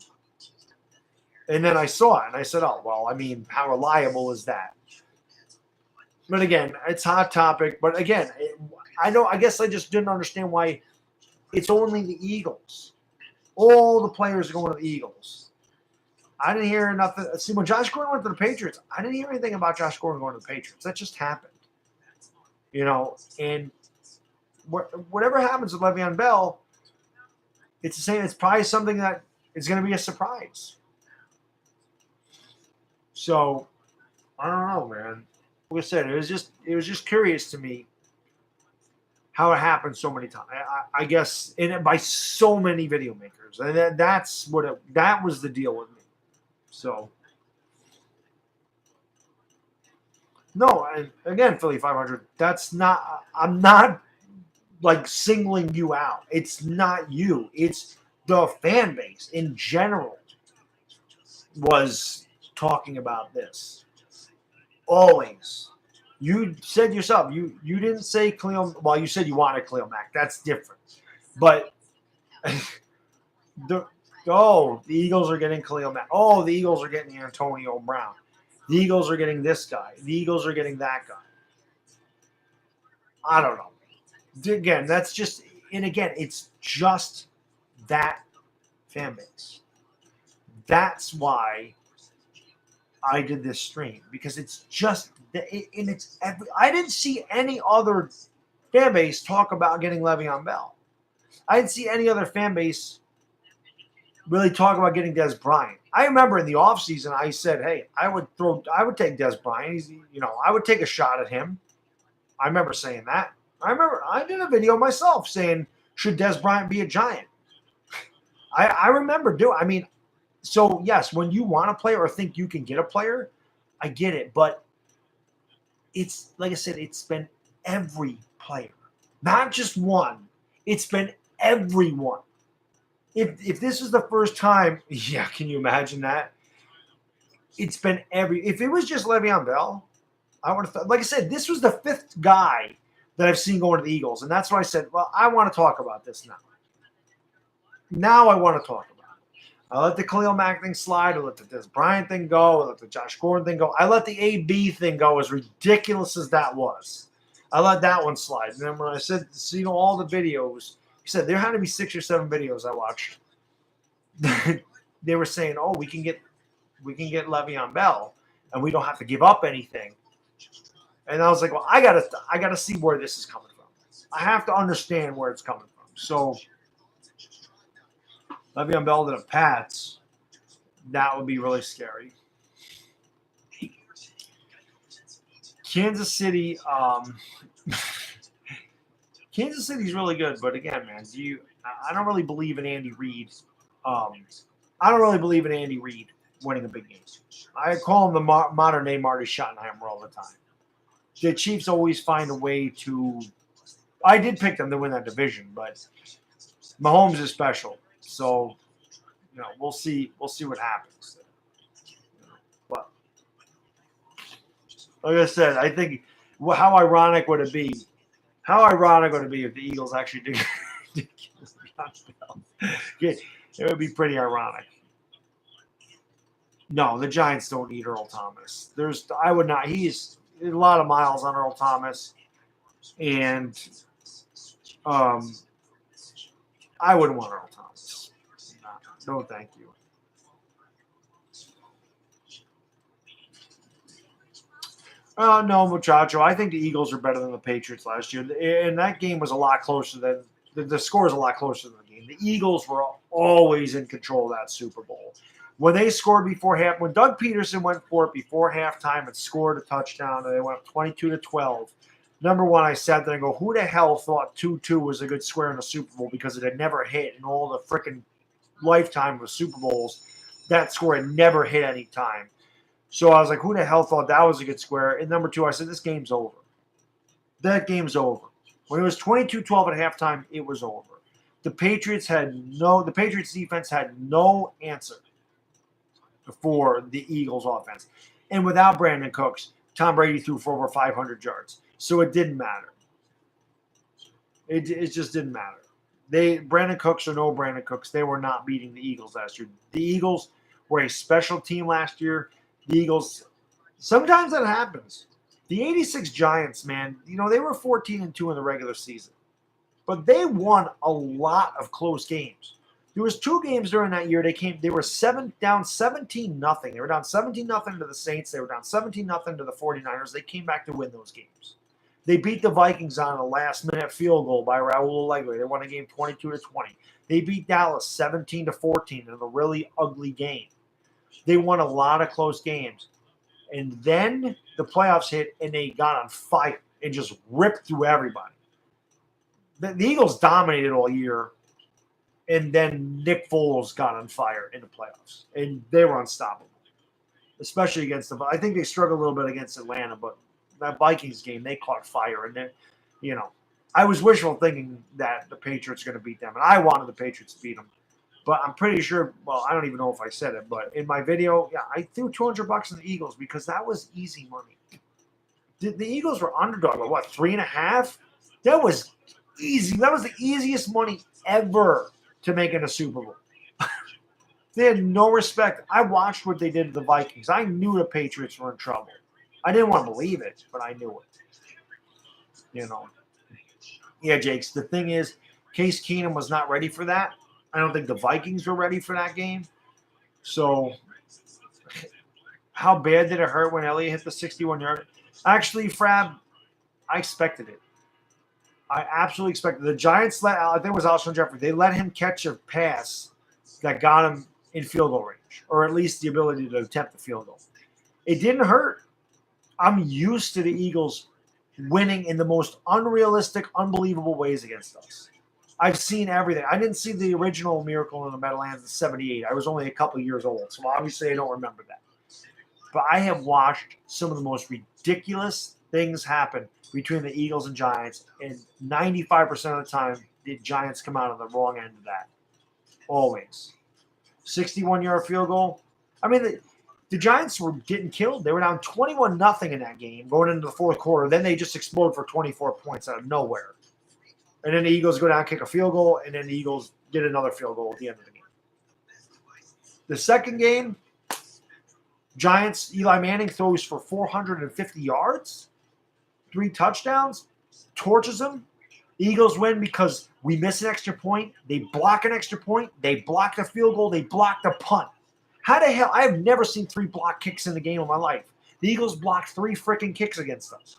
And then I saw it, and I said, oh, well, I mean, how reliable is that? But again, it's hot topic. But again, I guess I just didn't understand why it's only the Eagles. All the players are going to the Eagles. I didn't hear nothing. See, when Josh Gordon went to the Patriots, I didn't hear anything about Josh Gordon going to the Patriots. That just happened. And whatever happens with Le'Veon Bell, it's the same. It's probably something that is going to be a surprise. So I don't know, man. Like I said, it was just curious to me how it happened so many times. I guess by so many video makers, and that's what that was the deal with me. So no, and again, Philly 500. That's not. I'm not like singling you out. It's not you. It's the fan base in general was talking about this. Always. You said yourself, you didn't say Khalil. Well, you said you wanted Khalil Mack. That's different. But the Eagles are getting Khalil Mack. Oh, the Eagles are getting Antonio Brown. The Eagles are getting this guy. The Eagles are getting that guy. I don't know. Again, that's just, and again, it's just that fan base. That's why I did this stream, because it's just, and it's I didn't see any other fan base talk about getting Le'Veon Bell. I didn't see any other fan base really talk about getting Dez Bryant. I remember in the offseason, I said, hey, I would take Dez Bryant. I would take a shot at him. I remember saying that. I did a video myself saying, should Dez Bryant be a Giant? I remember doing, I mean, so yes, when you want a player or think you can get a player, I get it. But it's, like I said, it's been every player, not just one. It's been everyone. If this was the first time, yeah, can you imagine that? It's been if it was just Le'Veon Bell, I would have thought, like I said, this was the fifth guy that I've seen going to the Eagles. And that's why I said, well, I want to talk about this now. Now I want to talk about it. I let the Khalil Mack thing slide. I let the Dez Bryant thing go. I let the Josh Gordon thing go. I let the AB thing go, as ridiculous as that was. I let that one slide. And then when I said, all the videos, he said there had to be 6 or 7 videos I watched. They were saying, oh, we can get Le'Veon Bell, and we don't have to give up anything. And I was like, well, I gotta see where this is coming from. I have to understand where it's coming from. So Le'Veon Bell to the Pats, that would be really scary. Kansas City, Kansas City's really good, but again, man, I don't really believe in Andy Reid. I don't really believe in Andy Reid winning a big game. I call him the modern day Marty Schottenheimer all the time. The Chiefs always find a way to. I did pick them to win that division, but Mahomes is special. So, we'll see. We'll see what happens. But like I said, I think how ironic would it be? How ironic would it be if the Eagles actually did it would be pretty ironic. No, the Giants don't need Earl Thomas. I would not. He's a lot of miles on Earl Thomas, and I wouldn't want Earl Thomas. No, thank you. No, muchacho. I think the Eagles are better than the Patriots last year, and that game was a lot closer than the score is a lot closer than the game. The Eagles were always in control of that Super Bowl. When they scored before half, when Doug Peterson went for it before halftime and scored a touchdown, and they went up 22-12. Number one, I sat there and go, who the hell thought 2-2 was a good square in the Super Bowl because it had never hit in all the freaking lifetime of Super Bowls. That score had never hit any time. So I was like, who the hell thought that was a good square? And number two, I said, this game's over. That game's over. When it was 22-12 at halftime, it was over. The Patriots defense had no answer for the Eagles offense. And without Brandon Cooks, Tom Brady threw for over 500 yards. So it didn't matter. It just didn't matter. Brandon Cooks or no Brandon Cooks, they were not beating the Eagles last year. The Eagles were a special team last year. The Eagles, sometimes that happens. The 86 Giants, man, they were 14-2 in the regular season. But they won a lot of close games. There was 2 games during that year they were down 17-0. They were down 17-0 to the Saints. They were down 17-0 to the 49ers. They came back to win those games. They beat the Vikings on a last-minute field goal by Raul Allegri. They won a game 22-20. They beat Dallas 17-14 in a really ugly game. They won a lot of close games. And then the playoffs hit, and they got on fire and just ripped through everybody. The Eagles dominated all year, and then Nick Foles got on fire in the playoffs, and they were unstoppable, especially against them. I think they struggled a little bit against Atlanta, but that Vikings game, they caught fire. And then, I was wishful thinking that the Patriots were going to beat them, and I wanted the Patriots to beat them. But I'm pretty sure, well, I don't even know if I said it, but in my video, yeah, I threw $200 in the Eagles because that was easy money. The Eagles were underdog, but what, 3.5? That was easy. That was the easiest money ever to make in a Super Bowl. They had no respect. I watched what they did to the Vikings. I knew the Patriots were in trouble. I didn't want to believe it, but I knew it. Yeah, Jakes, the thing is, Case Keenum was not ready for that. I don't think the Vikings were ready for that game. So, how bad did it hurt when Elliott hit the 61-yard? Actually, Frab, I expected it. I absolutely expected it. The Giants I think it was Alshon Jeffrey, they let him catch a pass that got him in field goal range, or at least the ability to attempt the field goal. It didn't hurt. I'm used to the Eagles winning in the most unrealistic, unbelievable ways against us. I've seen everything. I didn't see the original Miracle in the Meadowlands in '78. I was only a couple of years old, so obviously I don't remember that. But I have watched some of the most ridiculous things happen between the Eagles and Giants, and 95% of the time, the Giants come out on the wrong end of that. Always. 61-yard field goal. I mean, the Giants were getting killed. They were down 21-0 in that game going into the fourth quarter. Then they just explode for 24 points out of nowhere. And then the Eagles go down, kick a field goal, and then the Eagles get another field goal at the end of the game. The second game, Giants, Eli Manning throws for 450 yards, 3 touchdowns, torches them. Eagles win because we miss an extra point. They block an extra point. They block the field goal. They block the punt. How the hell? I have never seen 3 block kicks in the game of my life. The Eagles blocked 3 freaking kicks against us.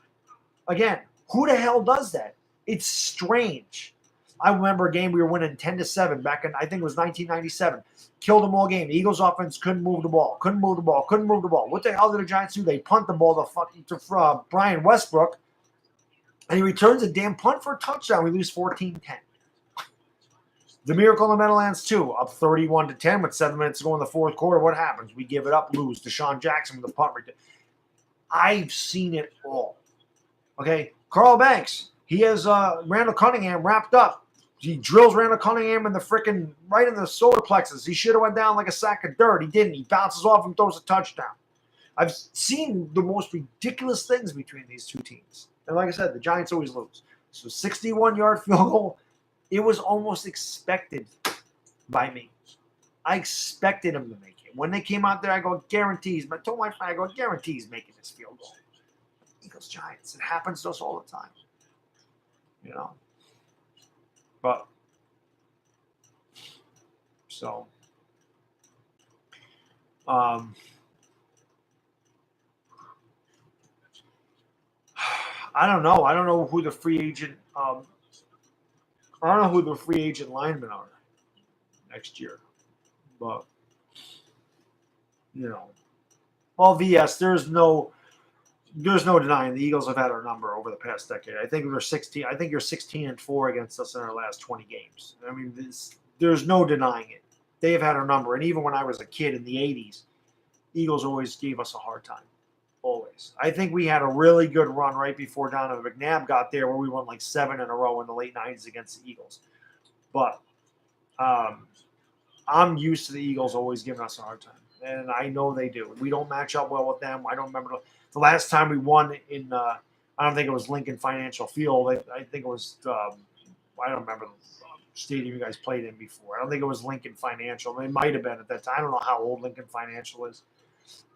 Again, who the hell does that? It's strange. I remember a game we were winning 10-7 back in, I think it was 1997. Killed them all game. The Eagles offense couldn't move the ball. What the hell did the Giants do? They punt the ball to Brian Westbrook, and he returns a damn punt for a touchdown. We lose 14-10. The Miracle in the Meadowlands 2, up 31-10 with 7 minutes to go in the fourth quarter. What happens? We give it up, lose. Deshaun Jackson with the punt return. I've seen it all. Okay, Carl Banks. He has Randall Cunningham wrapped up. He drills Randall Cunningham in the freaking right in the solar plexus. He should have went down like a sack of dirt. He didn't. He bounces off and throws a touchdown. I've seen the most ridiculous things between these two teams. And like I said, the Giants always lose. So 61-yard field goal, it was almost expected by me. I expected him to make it. When they came out there, I go, guarantees. But I told my friend, I go, guarantees making this field goal. Eagles, Giants. It happens to us all the time. You know? But, so, I don't know. I don't know who the free agent, I don't know who the free agent linemen are next year. But, you know, well, VS, there's no denying the Eagles have had our number over the past decade. I think we're 16. I think you're 16-4 against us in our last 20 games. I mean, there's no denying it. They have had our number, and even when I was a kid in the 80s, Eagles always gave us a hard time. Always. I think we had a really good run right before Donovan McNabb got there, where we won like 7 in a row in the late 90s against the Eagles. But I'm used to the Eagles always giving us a hard time, and I know they do. We don't match up well with them. I don't remember the last time we won in, I don't think it was Lincoln Financial Field. I think it was, I don't remember the stadium you guys played in before. I don't think it was Lincoln Financial. It might have been at that time. I don't know how old Lincoln Financial is.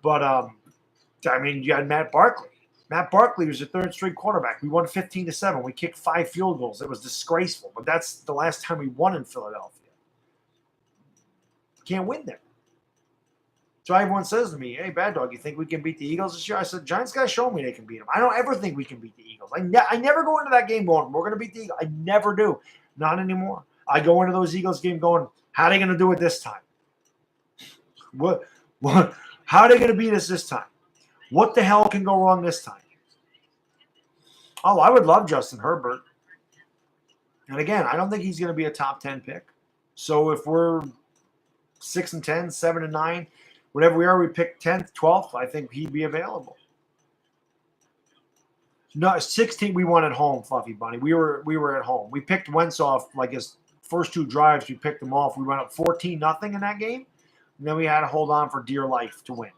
But, I mean, you had Matt Barkley. Matt Barkley was your third string quarterback. We won 15-7. We kicked 5 field goals. It was disgraceful. But that's the last time we won in Philadelphia. Can't win there. So everyone says to me, hey, Bad Dog, you think we can beat the Eagles this year? I said, Giants got to show me they can beat them. I don't ever think we can beat the Eagles. I never go into that game going, we're going to beat the Eagles. I never do. Not anymore. I go into those Eagles games going, how are they going to do it this time? What? How are they going to beat us this time? What the hell can go wrong this time? Oh, I would love Justin Herbert. And again, I don't think he's going to be a top 10 pick. So if we're 6-10, 7-9, whatever we are, we pick 10th, 12th, I think he'd be available. No, 16 we won at home, Fluffy Bunny. We were at home. We picked Wentz off like his first 2 drives. We picked them off. We went up 14-0 in that game. And then we had to hold on for dear life to win.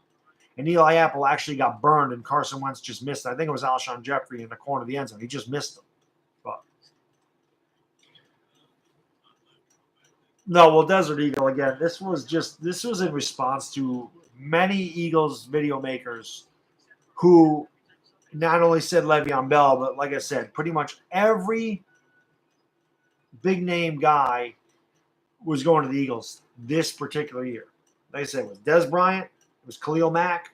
And Eli Apple actually got burned, and Carson Wentz just missed it. I think it was Alshon Jeffrey in the corner of the end zone. He just missed him. But no, well, Desert Eagle again. This was in response to many Eagles video makers who not only said Le'Veon Bell, but like I said, pretty much every big name guy was going to the Eagles this particular year. Like I said, it was Dez Bryant, it was Khalil Mack,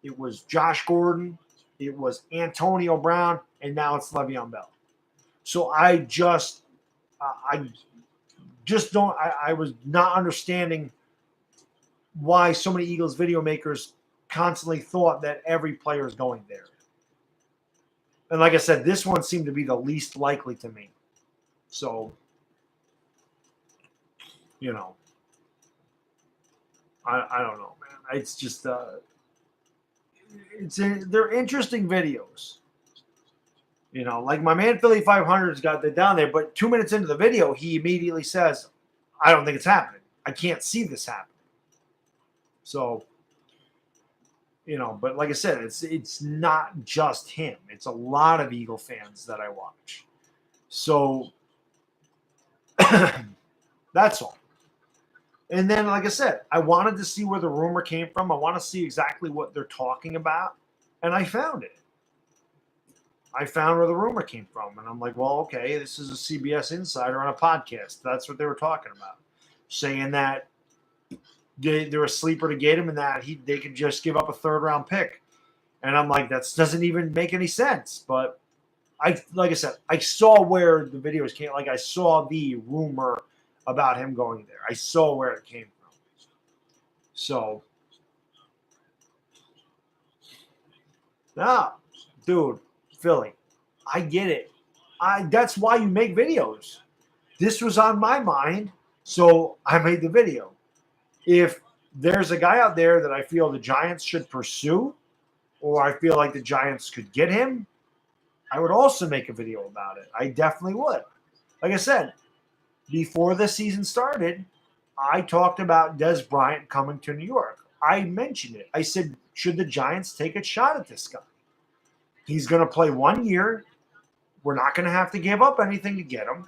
it was Josh Gordon, it was Antonio Brown, and now it's Le'Veon Bell. So I was not understanding why so many Eagles video makers constantly thought that every player is going there. And like I said, this one seemed to be the least likely to me. So, you know, I don't know, man. It's just they're interesting videos. You know, like my man Philly 500's got that down there, but 2 minutes into the video, he immediately says, I don't think it's happening. I can't see this happening. So, you know, but like I said, it's not just him. It's a lot of Eagle fans that I watch. So that's all. And then, like I said, I wanted to see where the rumor came from. I want to see exactly what they're talking about. And I found it. I found where the rumor came from. And I'm like, well, okay, this is a CBS insider on a podcast. That's what they were talking about. Saying that they're a sleeper to get him and that they could just give up a 3rd-round pick. And I'm like, that doesn't even make any sense. But like I said, I saw where the videos came. Like I saw the rumor about him going there. I saw where it came from. So, dude, Philly, I get it. That's why you make videos. This was on my mind So I made the video. If there's a guy out there that I feel the Giants should pursue, or I feel like the Giants could get him, I would also make a video about it. I definitely would. Like I said, before the season started, I talked about Dez Bryant coming to New York. I mentioned it. I said, should the Giants take a shot at this guy? He's going to play 1 year. We're not going to have to give up anything to get him.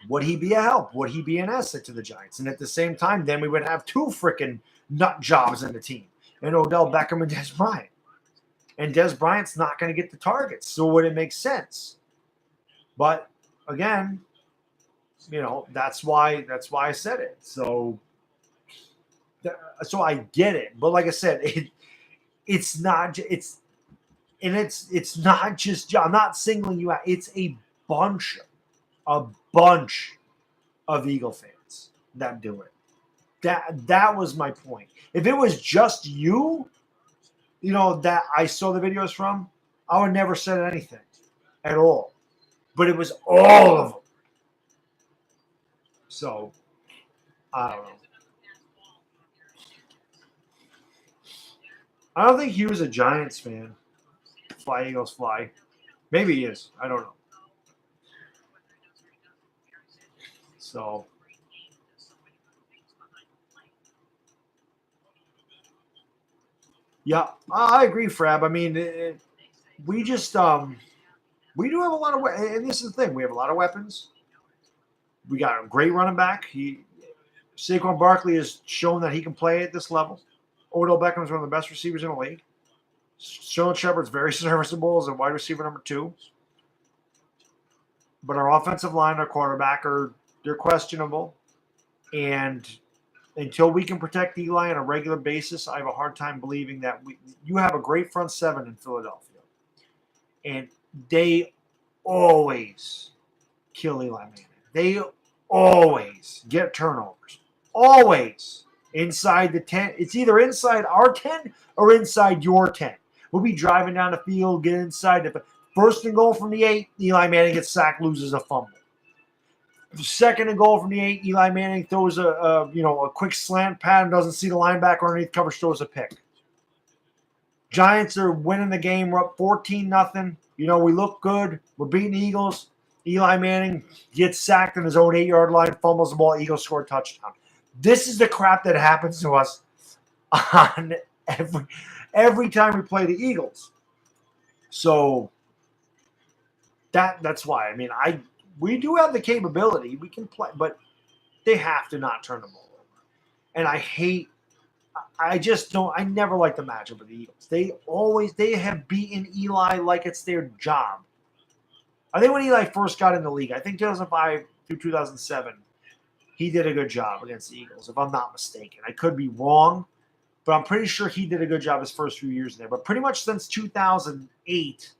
Would he be a help? Would he be an asset to the Giants? And at the same time, then we would have two freaking nut jobs in the team, and Odell Beckham and Dez Bryant. And Dez Bryant's not going to get the targets, so would it make sense? But again, that's why I said it. So I get it. But like I said, it's not just I'm not singling you out. It's a bunch of Eagle fans that do it. That was my point. If it was just you, that I saw the videos from, I would never said anything at all. But it was all of them. So I don't know. I don't think he was a Giants fan. Fly Eagles fly. Maybe he is. I don't know. So yeah, I agree, Frab. I mean, we just we do have a lot of, and this is the thing, we have a lot of weapons. We got a great running back. Saquon Barkley has shown that he can play at this level. Odell Beckham is one of the best receivers in the league. Sterling Shepard's very serviceable as a wide receiver number 2. But our offensive line, our quarterback, they're questionable. And until we can protect Eli on a regular basis, I have a hard time believing that you have a great front seven in Philadelphia. And they always kill Eli Manning. They always get turnovers. Always. Inside the 10. It's either inside our 10 or inside your 10. We'll be driving down the field, get inside the first and goal from the 8, Eli Manning gets sacked, loses a fumble. Second and goal from the 8, Eli Manning throws a quick slant pattern, doesn't see the linebacker underneath coverage, throws a pick. Giants are winning the game. We're up 14-0. We look good. We're beating the Eagles. Eli Manning gets sacked on his own 8-yard line, fumbles the ball, Eagles score a touchdown. This is the crap that happens to us on every time we play the Eagles. So that's why. I mean, we do have the capability. We can play, but they have to not turn the ball over. And I just don't. I never like the matchup with the Eagles. They have beaten Eli like it's their job. I think when Eli first got in the league, I think 2005 through 2007, he did a good job against the Eagles, if I'm not mistaken. I could be wrong, but I'm pretty sure he did a good job his first few years there. But pretty much since 2008,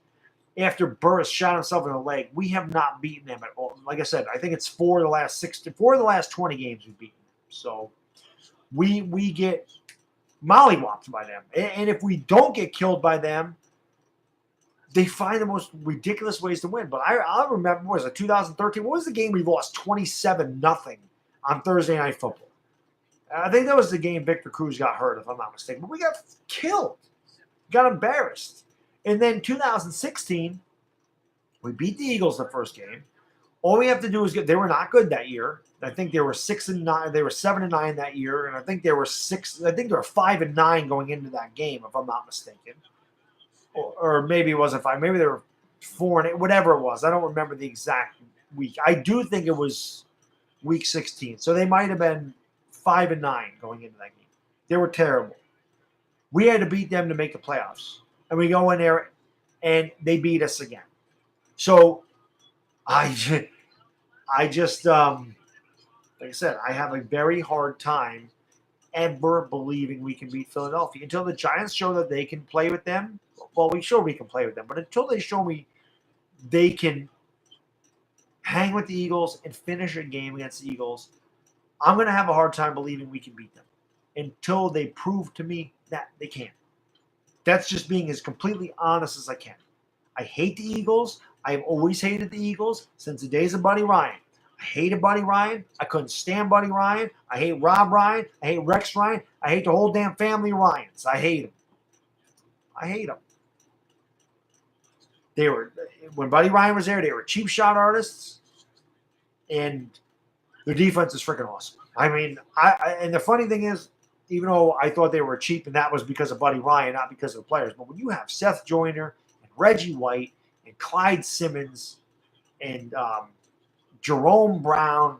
after Burris shot himself in the leg, we have not beaten them at all. Like I said, I think it's 4 of the last 20 games we've beaten them. So we get mollywopped by them. And if we don't get killed by them, they find the most ridiculous ways to win. But I remember, what was it, 2013? What was the game we lost 27-0 on Thursday Night Football? I think that was the game Victor Cruz got hurt, if I'm not mistaken. But we got killed. Got embarrassed. And then 2016, we beat the Eagles the first game. All we have to do is they were not good that year. I think they were 6-9. They were 7-9 that year, and I think they were 5-9 going into that game, if I'm not mistaken. Or maybe it wasn't 5. Maybe they were 4-8. Whatever it was, I don't remember the exact week. I do think it was week 16. So they might have been 5-9 going into that game. They were terrible. We had to beat them to make the playoffs, and we go in there, and they beat us again. So I just like I said, I have a very hard time ever believing we can beat Philadelphia until the Giants show that they can play with them. Well, we can play with them, but until they show me they can hang with the Eagles and finish a game against the Eagles, I'm going to have a hard time believing we can beat them until they prove to me that they can. That's just being as completely honest as I can. I hate the Eagles. I've always hated the Eagles since the days of Buddy Ryan. I hated Buddy Ryan. I couldn't stand Buddy Ryan. I hate Rob Ryan. I hate Rex Ryan. I hate the whole damn family Ryans. I hate them. I hate them. They were, when Buddy Ryan was there, they were cheap shot artists, and their defense is freaking awesome. I mean, and the funny thing is, even though I thought they were cheap, and that was because of Buddy Ryan, not because of the players, but when you have Seth Joyner and Reggie White and Clyde Simmons and Jerome Brown,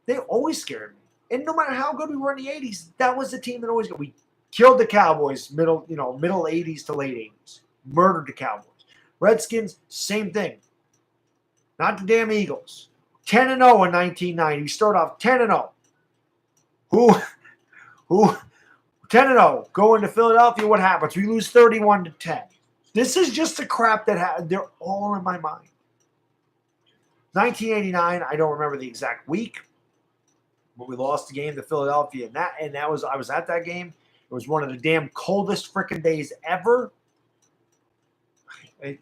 they always scared me. And no matter how good we were in the 80s, that was the team that always got. We killed the Cowboys middle 80s to late 80s. Murdered the Cowboys. Redskins, same thing. Not the damn Eagles. 10-0 in 1990. We start off 10-0. Who 10-0 going to Philadelphia? What happens? We lose 31-10. This is just the crap that they're all in my mind. 1989, I don't remember the exact week, but we lost the game to Philadelphia, and that was, I was at that game. It was one of the damn coldest freaking days ever.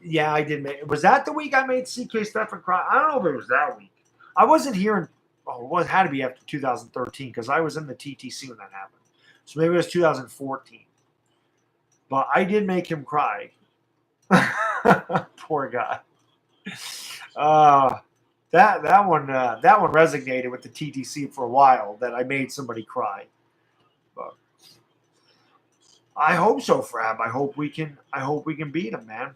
Yeah, I did make. Was that the week I made C.K. Stephen cry? I don't know if it was that week. I wasn't here. It had to be after 2013 because I was in the TTC when that happened. So maybe it was 2014. But I did make him cry. Poor guy. That one resonated with the TTC for a while. That I made somebody cry. But I hope so, Frab. I hope we can beat him, man.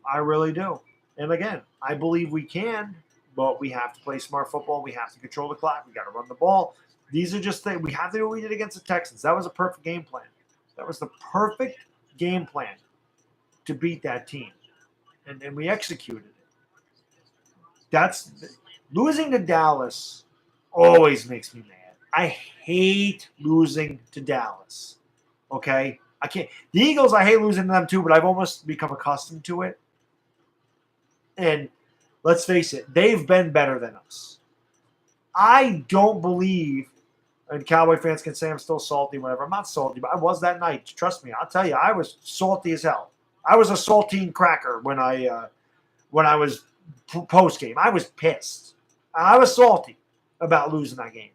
I really do. And again, I believe we can, but we have to play smart football. We have to control the clock. We got to run the ball. These are just things. We have to do what we did against the Texans. That was a perfect game plan. That was the perfect game plan to beat that team. And we executed it. That's losing to Dallas always makes me mad. I hate losing to Dallas. Okay? I can't. The Eagles, I hate losing to them too, but I've almost become accustomed to it. And let's face it, they've been better than us. I don't believe, and Cowboy fans can say I'm still salty, whatever. I'm not salty, but I was that night. Trust me, I'll tell you, I was salty as hell. I was a saltine cracker when I was post game. I was pissed. I was salty about losing that game.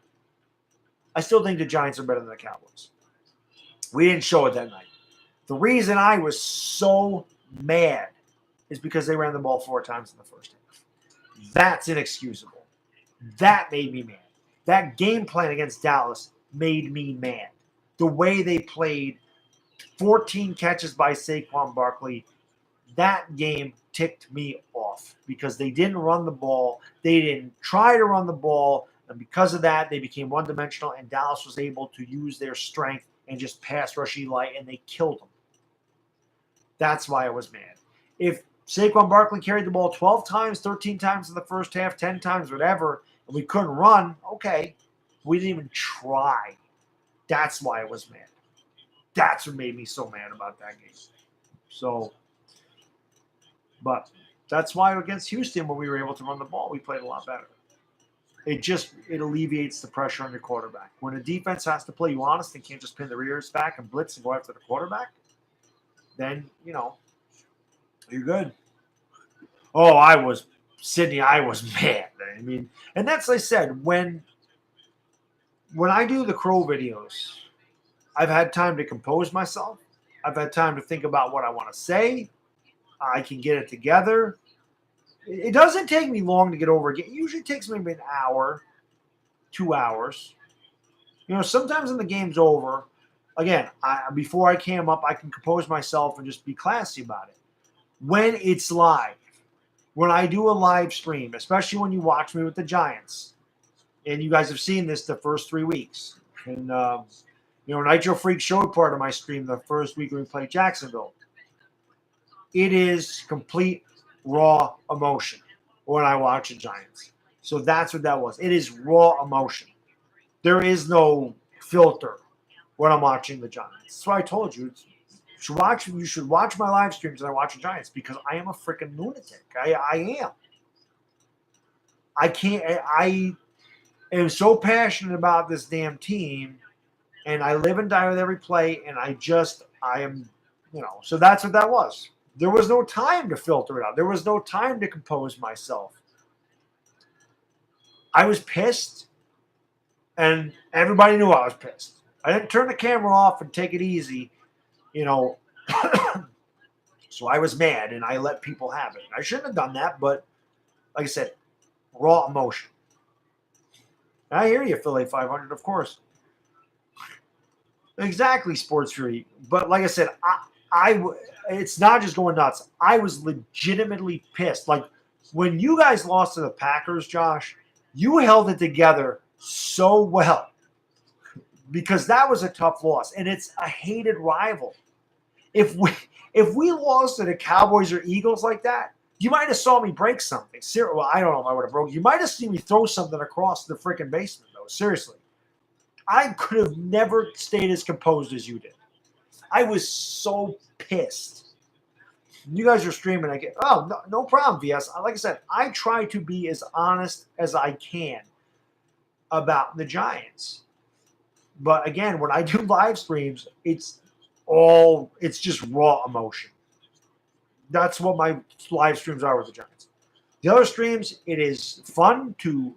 I still think the Giants are better than the Cowboys. We didn't show it that night. The reason I was so mad is because they ran the ball 4 times in the first half. That's inexcusable. That made me mad. That game plan against Dallas made me mad. The way they played, 14 catches by Saquon Barkley, that game ticked me off because they didn't run the ball. They didn't try to run the ball. And because of that, they became one-dimensional, and Dallas was able to use their strength and just pass rush Eli, and they killed them. That's why I was mad. If Saquon Barkley carried the ball 12 times, 13 times in the first half, 10 times, whatever, and we couldn't run, okay. We didn't even try. That's why I was mad. That's what made me so mad about that game. So, but that's why against Houston, when we were able to run the ball, we played a lot better. It alleviates the pressure on your quarterback. When a defense has to play you honest and can't just pin their ears back and blitz and go after the quarterback, then, you're good. Oh, Sydney, I was mad. I mean, and that's, like I said, when I do the Crow videos, I've had time to compose myself. I've had time to think about what I want to say. I can get it together. It doesn't take me long to get over it. It usually takes me maybe an hour, 2 hours. Sometimes when the game's over, again, before I cam up, I can compose myself and just be classy about it. When it's live, when I do a live stream, especially when you watch me with the Giants, and you guys have seen this the first 3 weeks, and Nitro Freak showed part of my stream the first week when we played Jacksonville. It is complete raw emotion when I watch the Giants. So that's what that was. It is raw emotion. There is no filter when I'm watching the Giants. That's why I told you. You should watch my live streams when I watch the Giants because I am a freaking lunatic. I am. I am so passionate about this damn team, and I live and die with every play, and I am, so that's what that was. There was no time to filter it out. There was no time to compose myself. I was pissed, and everybody knew I was pissed. I didn't turn the camera off and take it easy, you know. So I was mad, and I let people have it. I shouldn't have done that, but like I said, raw emotion. I hear you, Philly 500, of course. Exactly, Sports Fury. But like I said, it's not just going nuts. I was legitimately pissed. Like when you guys lost to the Packers, Josh, you held it together so well because that was a tough loss, and it's a hated rival. If we lost to the Cowboys or Eagles like that, you might have saw me break something. Well, I don't know if I would have broke. You might have seen me throw something across the freaking basement, though. Seriously. I could have never stayed as composed as you did. I was so pissed. You guys are streaming. I get, oh, no problem, VS. Like I said, I try to be as honest as I can about the Giants. But again, when I do live streams, it's just raw emotion. That's what my live streams are with the Giants. The other streams, it is fun to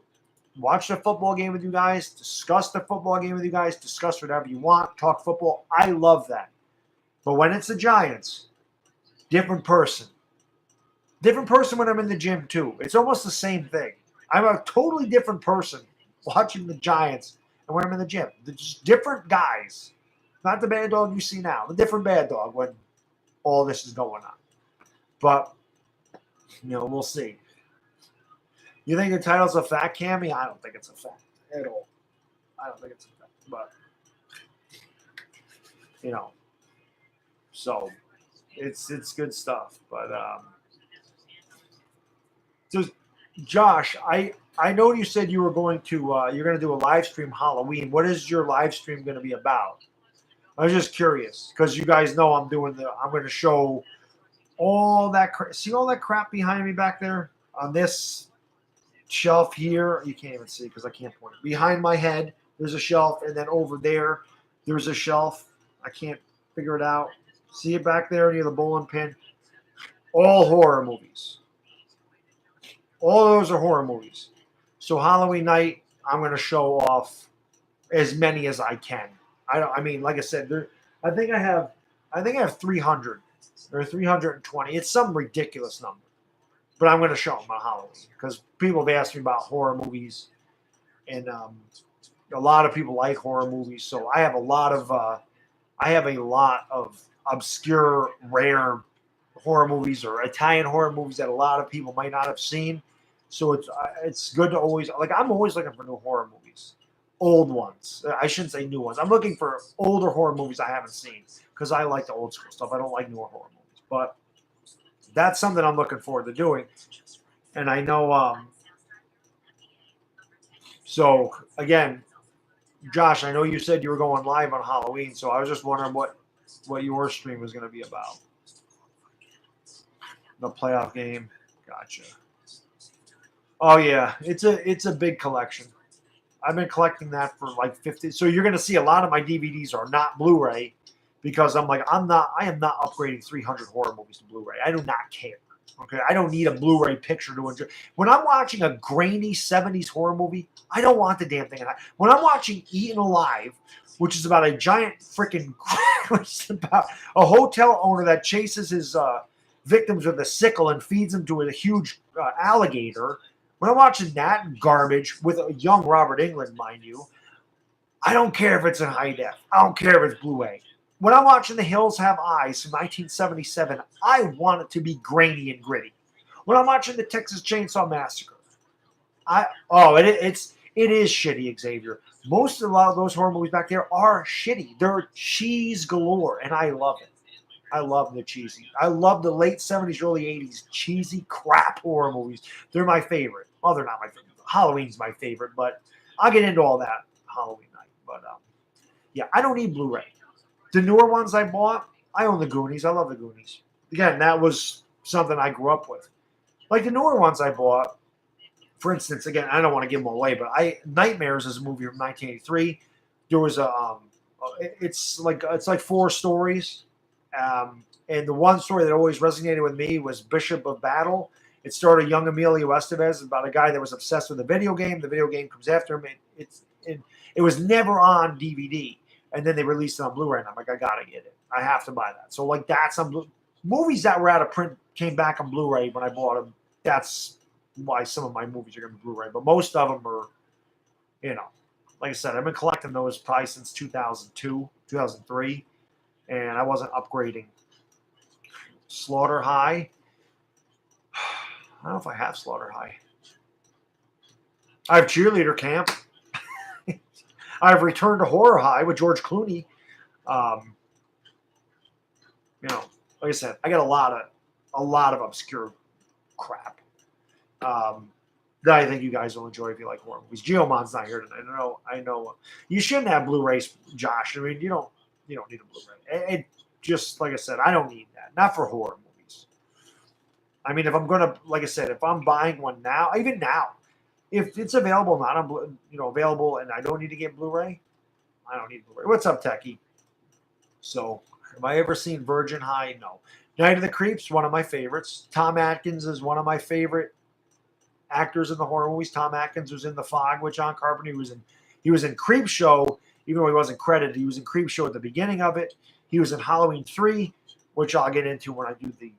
watch the football game with you guys, discuss the football game with you guys, discuss whatever you want, talk football. I love that. But when it's the Giants, different person. Different person when I'm in the gym, too. It's almost the same thing. I'm a totally different person watching the Giants and when I'm in the gym. They're just different guys. Not the bad dog you see now. The different bad dog when all this is going on. But, we'll see. You think the title's a fact, Cammy? I don't think it's a fact at all. I don't think it's a fact. But, so it's good stuff. But, so Josh, I know you said you were going to you're going to do a live stream Halloween. What is your live stream going to be about? I was just curious because you guys know I'm going to show all that. See all that crap behind me back there on this shelf here? You can't even see because I can't point. Behind my head, there's a shelf, and then over there's a shelf. I can't figure it out. See it back there near the bowling pin? All horror movies. All those are horror movies. So Halloween night, I'm going to show off as many as I can. Like I said, I think I have 300 or 320. It's some ridiculous number. But I'm going to show them on Halloween because people have asked me about horror movies, and a lot of people like horror movies. So I have a lot of obscure, rare horror movies or Italian horror movies that a lot of people might not have seen. So it's good to always I'm always looking for new horror movies, old ones. I shouldn't say new ones. I'm looking for older horror movies I haven't seen because I like the old school stuff. I don't like newer horror movies, but that's something I'm looking forward to doing. And I know, so again, Josh, I know you said you were going live on Halloween, so I was just wondering what your stream was going to be about. The playoff game. Gotcha. Oh yeah, it's a big collection. I've been collecting that for like 50. So you're going to see a lot of my DVDs are not Blu-ray because I am not upgrading 300 horror movies to Blu-ray. I do not care. Okay, I don't need a Blu-ray picture to enjoy. When I'm watching a grainy 70s horror movie, I don't want the damn thing. When I'm watching Eaten Alive, which is about a giant freaking, it's about a hotel owner that chases his victims with a sickle and feeds them to a huge alligator. When I'm watching that garbage with a young Robert Englund, mind you, I don't care if it's in high def. I don't care if it's Blu-ray. When I'm watching The Hills Have Eyes from 1977, I want it to be grainy and gritty. When I'm watching The Texas Chainsaw Massacre, it is shitty, Xavier. A lot of those horror movies back there are shitty. They're cheese galore, and I love it. I love the cheesy. I love the late 70s, early 80s cheesy crap horror movies. They're my favorite. Well, they're not my favorite. Halloween's my favorite, but I'll get into all that Halloween night. But yeah, I don't need Blu-ray. The newer ones I bought, I own the Goonies. I love the Goonies. Again, that was something I grew up with. Like the newer ones I bought, for instance, again, I don't want to give them away, but Nightmares is a movie from 1983. There was it's like 4 stories. And the one story that always resonated with me was Bishop of Battle. It started young Emilio Estevez, about a guy that was obsessed with a video game. The video game comes after him. It was never on DVD. And then they released it on Blu-ray, and I'm like, I gotta get it. I have to buy that. So like that's on movies that were out of print came back on Blu-ray when I bought them. That's why some of my movies are gonna be Blu-ray, but most of them are, like I said, I've been collecting those probably since 2002, 2003, and I wasn't upgrading. Slaughter High. I don't know if I have Slaughter High. I have Cheerleader Camp. I've Returned to Horror High with George Clooney. Like I said, I got a lot of obscure crap that I think you guys will enjoy if you like horror movies. Geomon's not here tonight. I know. You shouldn't have Blu-rays, Josh. I mean, you don't need a Blu-ray. It just like I said, I don't need that. Not for horror movies. I mean, if I'm gonna, like I said, if I'm buying one now, even now, if it's available, not on, available, and I don't need to get Blu-ray, I don't need Blu-ray. What's up, Techie? So, have I ever seen Virgin High? No. Night of the Creeps, one of my favorites. Tom Atkins is one of my favorite actors in the horror movies. Tom Atkins was in The Fog with John Carpenter. He was in Creep Show, even though he wasn't credited. He was in Creep Show at the beginning of it. He was in Halloween 3, which I'll get into when I do the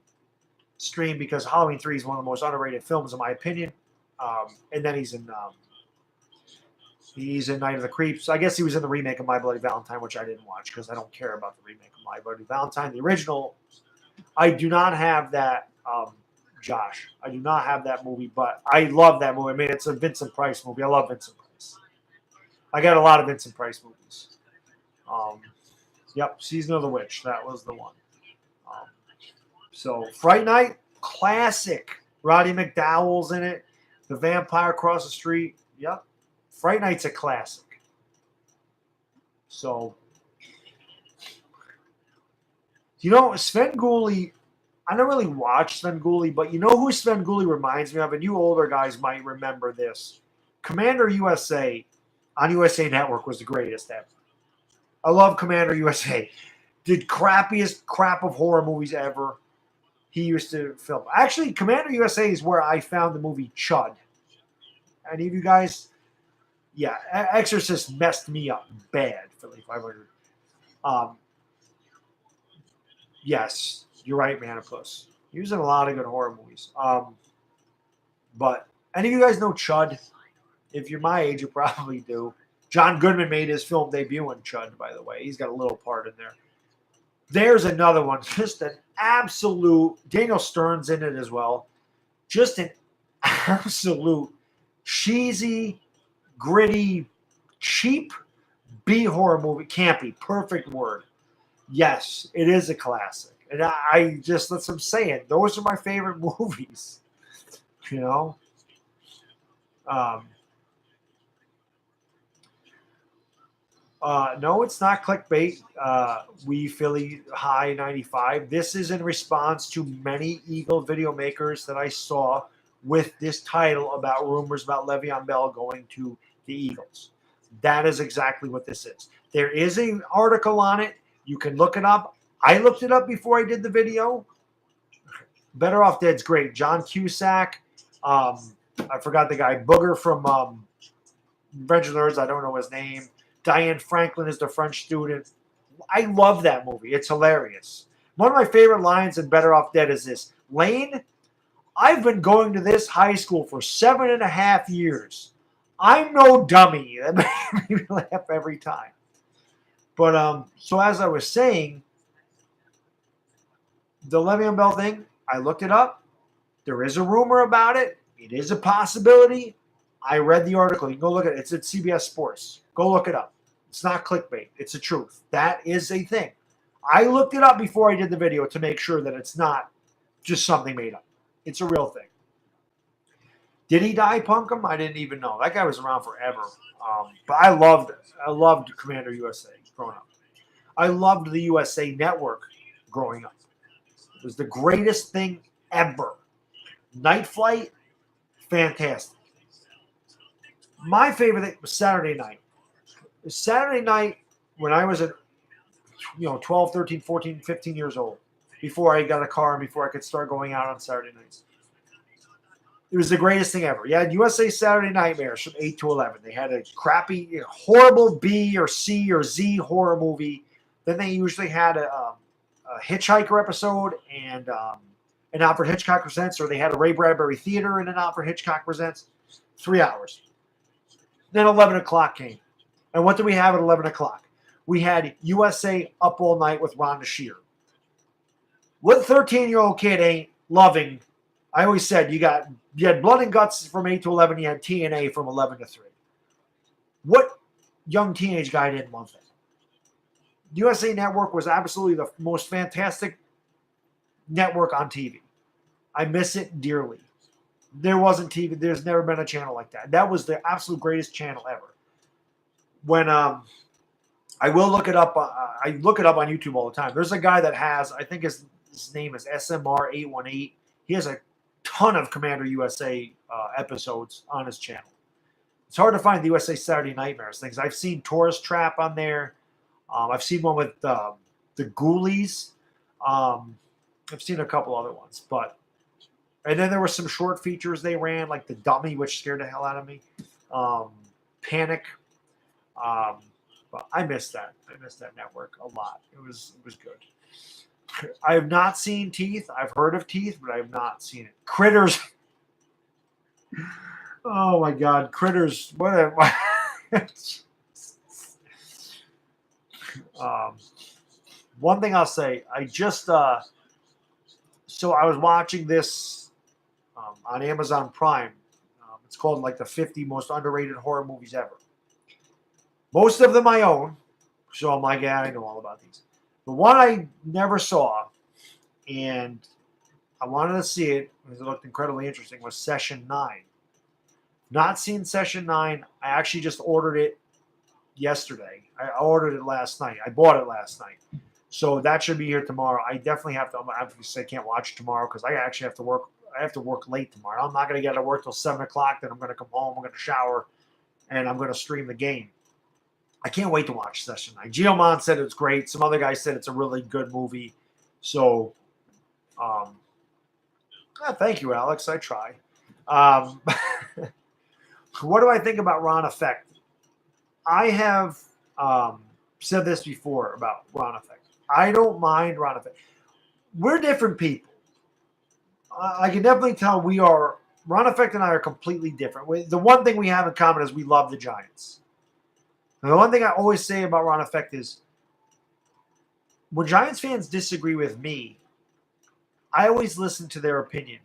stream, because Halloween 3 is one of the most underrated films in my opinion. And then he's in Night of the Creeps. I guess he was in the remake of My Bloody Valentine, which I didn't watch because I don't care about the remake of My Bloody Valentine. The original, I do not have that, Josh. I do not have that movie, but I love that movie. I mean, it's a Vincent Price movie. I love Vincent Price. I got a lot of Vincent Price movies. Yep, Season of the Witch. That was the one. So, Fright Night, classic. Roddy McDowell's in it. The Vampire Across the Street. Yep. Fright Night's a classic. So, Svengoolie, I don't really watch Svengoolie, but you know who Svengoolie reminds me of? And you older guys might remember this. Commander USA on USA Network was the greatest ever. I love Commander USA. Did crappiest crap of horror movies ever. He used to film. Actually, Commander USA is where I found the movie Chud. Any of you guys? Yeah, Exorcist messed me up bad, Philly 500. Yes, you're right, Manipus. He was in a lot of good horror movies. But any of you guys know Chud? If you're my age, you probably do. John Goodman made his film debut in Chud, by the way. He's got a little part in there. There's another one. Just an absolute... Daniel Stern's in it as well. Just an absolute cheesy, gritty, cheap B-horror movie. Campy. Perfect word. Yes, it is a classic. And that's what I'm saying. Those are my favorite movies. No, it's not clickbait. We Philly High 95. This is in response to many Eagle video makers that I saw with this title about rumors about Le'Veon Bell going to the Eagles. That is exactly what this is. There is an article on it. You can look it up. I looked it up before I did the video. Better Off Dead's great. John Cusack. I forgot the guy. Booger from Revenge of the Nerds. I don't know his name. Diane Franklin is the French student. I love that movie. It's hilarious. One of my favorite lines in Better Off Dead is this. Lane, I've been going to this high school for 7.5 years. I'm no dummy. That makes me laugh every time. But so as I was saying, the Le'Veon Bell thing, I looked it up. There is a rumor about it. It is a possibility. I read the article. You can go look at it. It's at CBS Sports. Go look it up. It's not clickbait. It's the truth. That is a thing. I looked it up before I did the video to make sure that it's not just something made up. It's a real thing. Did he die, Punkum? I didn't even know. That guy was around forever. But I loved Commander USA growing up. I loved the USA Network growing up. It was the greatest thing ever. Night Flight, fantastic. My favorite thing was Saturday night. Saturday night when I was at 12, 13, 14, 15 years old, before I got a car and before I could start going out on Saturday nights. It was the greatest thing ever. You had USA Saturday Nightmares from 8 to 11. They had a crappy, horrible B or C or Z horror movie. Then they usually had a Hitchhiker episode and an Alfred Hitchcock Presents, or they had a Ray Bradbury Theater and an Alfred Hitchcock Presents. 3 hours. Then 11 o'clock came. And what did we have at 11 o'clock? We had USA Up All Night with Rhonda Shear. What 13-year-old kid ain't loving? I always said you had Blood and Guts from 8 to 11. You had TNA from 11 to 3. What young teenage guy didn't love that? USA Network was absolutely the most fantastic network on TV. I miss it dearly. There wasn't TV. There's never been a channel like that. That was the absolute greatest channel ever. When I will look it up. I look it up on YouTube all the time. There's a guy that has, I think his name is SMR818. He has a ton of Commander USA episodes on his channel. It's hard to find the USA Saturday Nightmares things. I've seen Tourist Trap on there. I've seen one with the Ghoulies. I've seen a couple other ones, and then there were some short features they ran, like The Dummy, which scared the hell out of me. Panic. But I missed that. I missed that network a lot. It was good. I have not seen Teeth. I've heard of Teeth, but I have not seen it. Critters. Oh my God, Critters. What? One thing I'll say, I just so I was watching this on Amazon Prime. It's called like the 50 most underrated horror movies ever. Most of them I own, so I'm like, yeah, I know all about these. The one I never saw, and I wanted to see it because it looked incredibly interesting, was Session 9. Not seen Session 9. I actually just ordered it yesterday. I ordered it last night. I bought it last night. So that should be here tomorrow. I definitely have to. Obviously, I can't watch it tomorrow because I actually have to work. I have to work late tomorrow. I'm not going to get out of work till 7 o'clock. Then I'm going to come home. I'm going to shower, and I'm going to stream the game. I can't wait to watch Session 9. Geomon said it's great. Some other guys said it's a really good movie. So, thank you, Alex. I try. What do I think about Ron Effect? I have said this before about Ron Effect. I don't mind Ron Effect. We're different people. I can definitely tell we are. Ron Effect and I are completely different. The one thing we have in common is we love the Giants. And the one thing I always say about Ron Effect is when Giants fans disagree with me, I always listen to their opinion.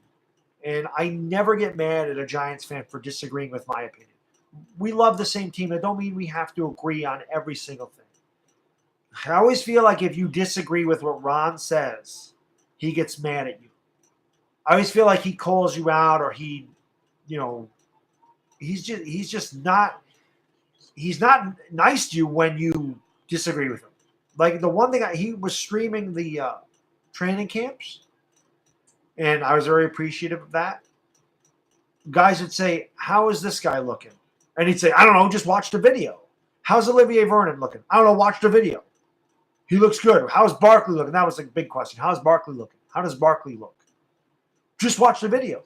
And I never get mad at a Giants fan for disagreeing with my opinion. We love the same team. It don't mean we have to agree on every single thing. I always feel like if you disagree with what Ron says, he gets mad at you. I always feel like he calls you out, or he's not nice to you when you disagree with him. Like the one thing he was streaming the training camps, and I was very appreciative of that. Guys would say, "How is this guy looking?" And he'd say, "I don't know, just watch the video." "How's Olivier Vernon looking?" "I don't know, watch the video." "He looks good." "How's Barkley looking?" That was a big question. How's Barkley looking? How does Barkley look? Just watch the video.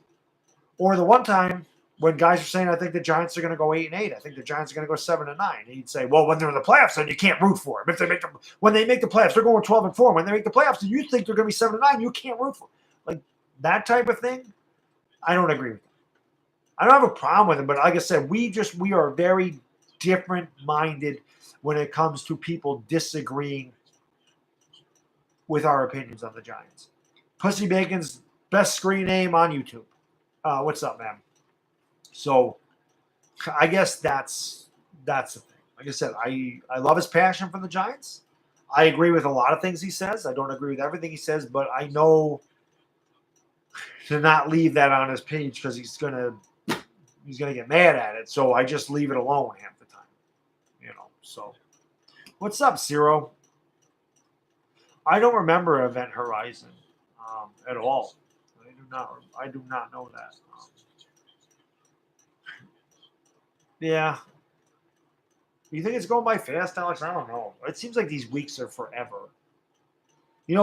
Or the one time when guys are saying, "I think the Giants are going to go 8-8. I think the Giants are going to go 7-9." And he'd say, "Well, when they're in the playoffs, then you can't root for them. When they make the playoffs, they're going 12-4. When they make the playoffs, then you think they're going to be 7-9. You can't root for them." Like that type of thing, I don't agree with. I don't have a problem with it, but like I said, we are very different-minded when it comes to people disagreeing with our opinions on the Giants. Pussy Bacon's best screen name on YouTube. What's up, man? So I guess that's the thing. Like I said, I love his passion for the Giants. I agree with a lot of things he says. I don't agree with everything he says, but I know to not leave that on his page because he's gonna get mad at it. So I just leave it alone half the time. So what's up, Zero? I don't remember Event Horizon at all. I do not know that. Yeah. You think it's going by fast, Alex? I don't know. It seems like these weeks are forever.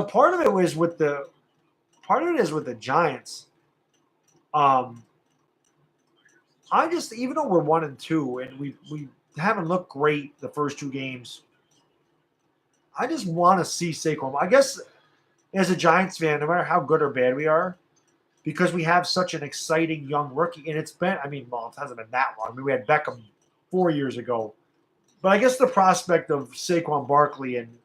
Part of it is with the Giants. I just, even though we're 1-2 and we haven't looked great the first two games, I just want to see Saquon. I guess as a Giants fan, no matter how good or bad we are, because we have such an exciting young rookie, and it's been, I mean, well, it hasn't been that long. I mean, we had Beckham 4 years ago, but I guess the prospect of Saquon Barkley and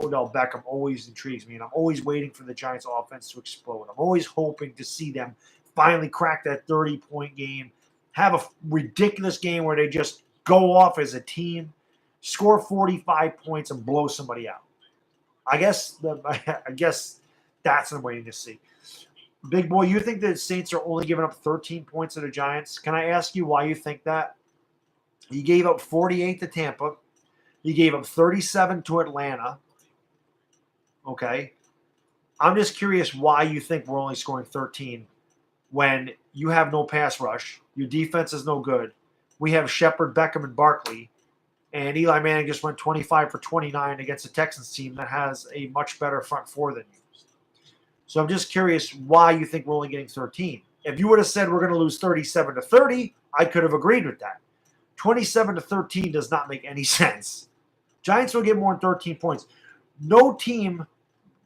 Odell Beckham always intrigues me, and I'm always waiting for the Giants offense to explode. I'm always hoping to see them finally crack that 30-point game, have a ridiculous game where they just go off as a team, score 45 points, and blow somebody out. I guess that's what I'm waiting to see. Big boy, you think the Saints are only giving up 13 points to the Giants? Can I ask you why you think that? You gave up 48 to Tampa. You gave up 37 to Atlanta. Okay. I'm just curious why you think we're only scoring 13 when you have no pass rush. Your defense is no good. We have Shepard, Beckham, and Barkley. And Eli Manning just went 25 for 29 against the Texans team that has a much better front four than you. So I'm just curious why you think we're only getting 13. If you would have said we're going to lose 37 to 30, I could have agreed with that. 27 to 13 does not make any sense. Giants will get more than 13 points. No team,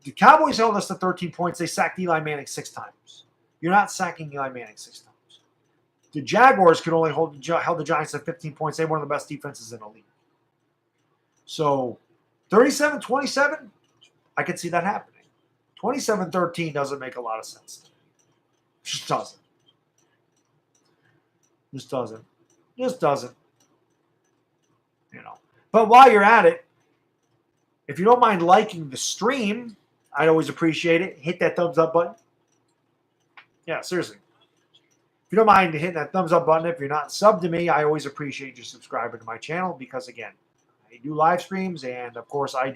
the Cowboys held us to 13 points. They sacked Eli Manning 6 times. You're not sacking Eli Manning 6 times. The Jaguars could only held the Giants at 15 points. They have one of the best defenses in the league. So 37-27, I could see that happening. 27-13 doesn't make a lot of sense. Just doesn't. Just doesn't. Just doesn't. You know. But while you're at it, if you don't mind liking the stream, I'd always appreciate it. Hit that thumbs up button. Yeah, seriously. If you don't mind hitting that thumbs up button, if you're not subbed to me, I always appreciate you subscribing to my channel because, again, I do live streams, and, of course, I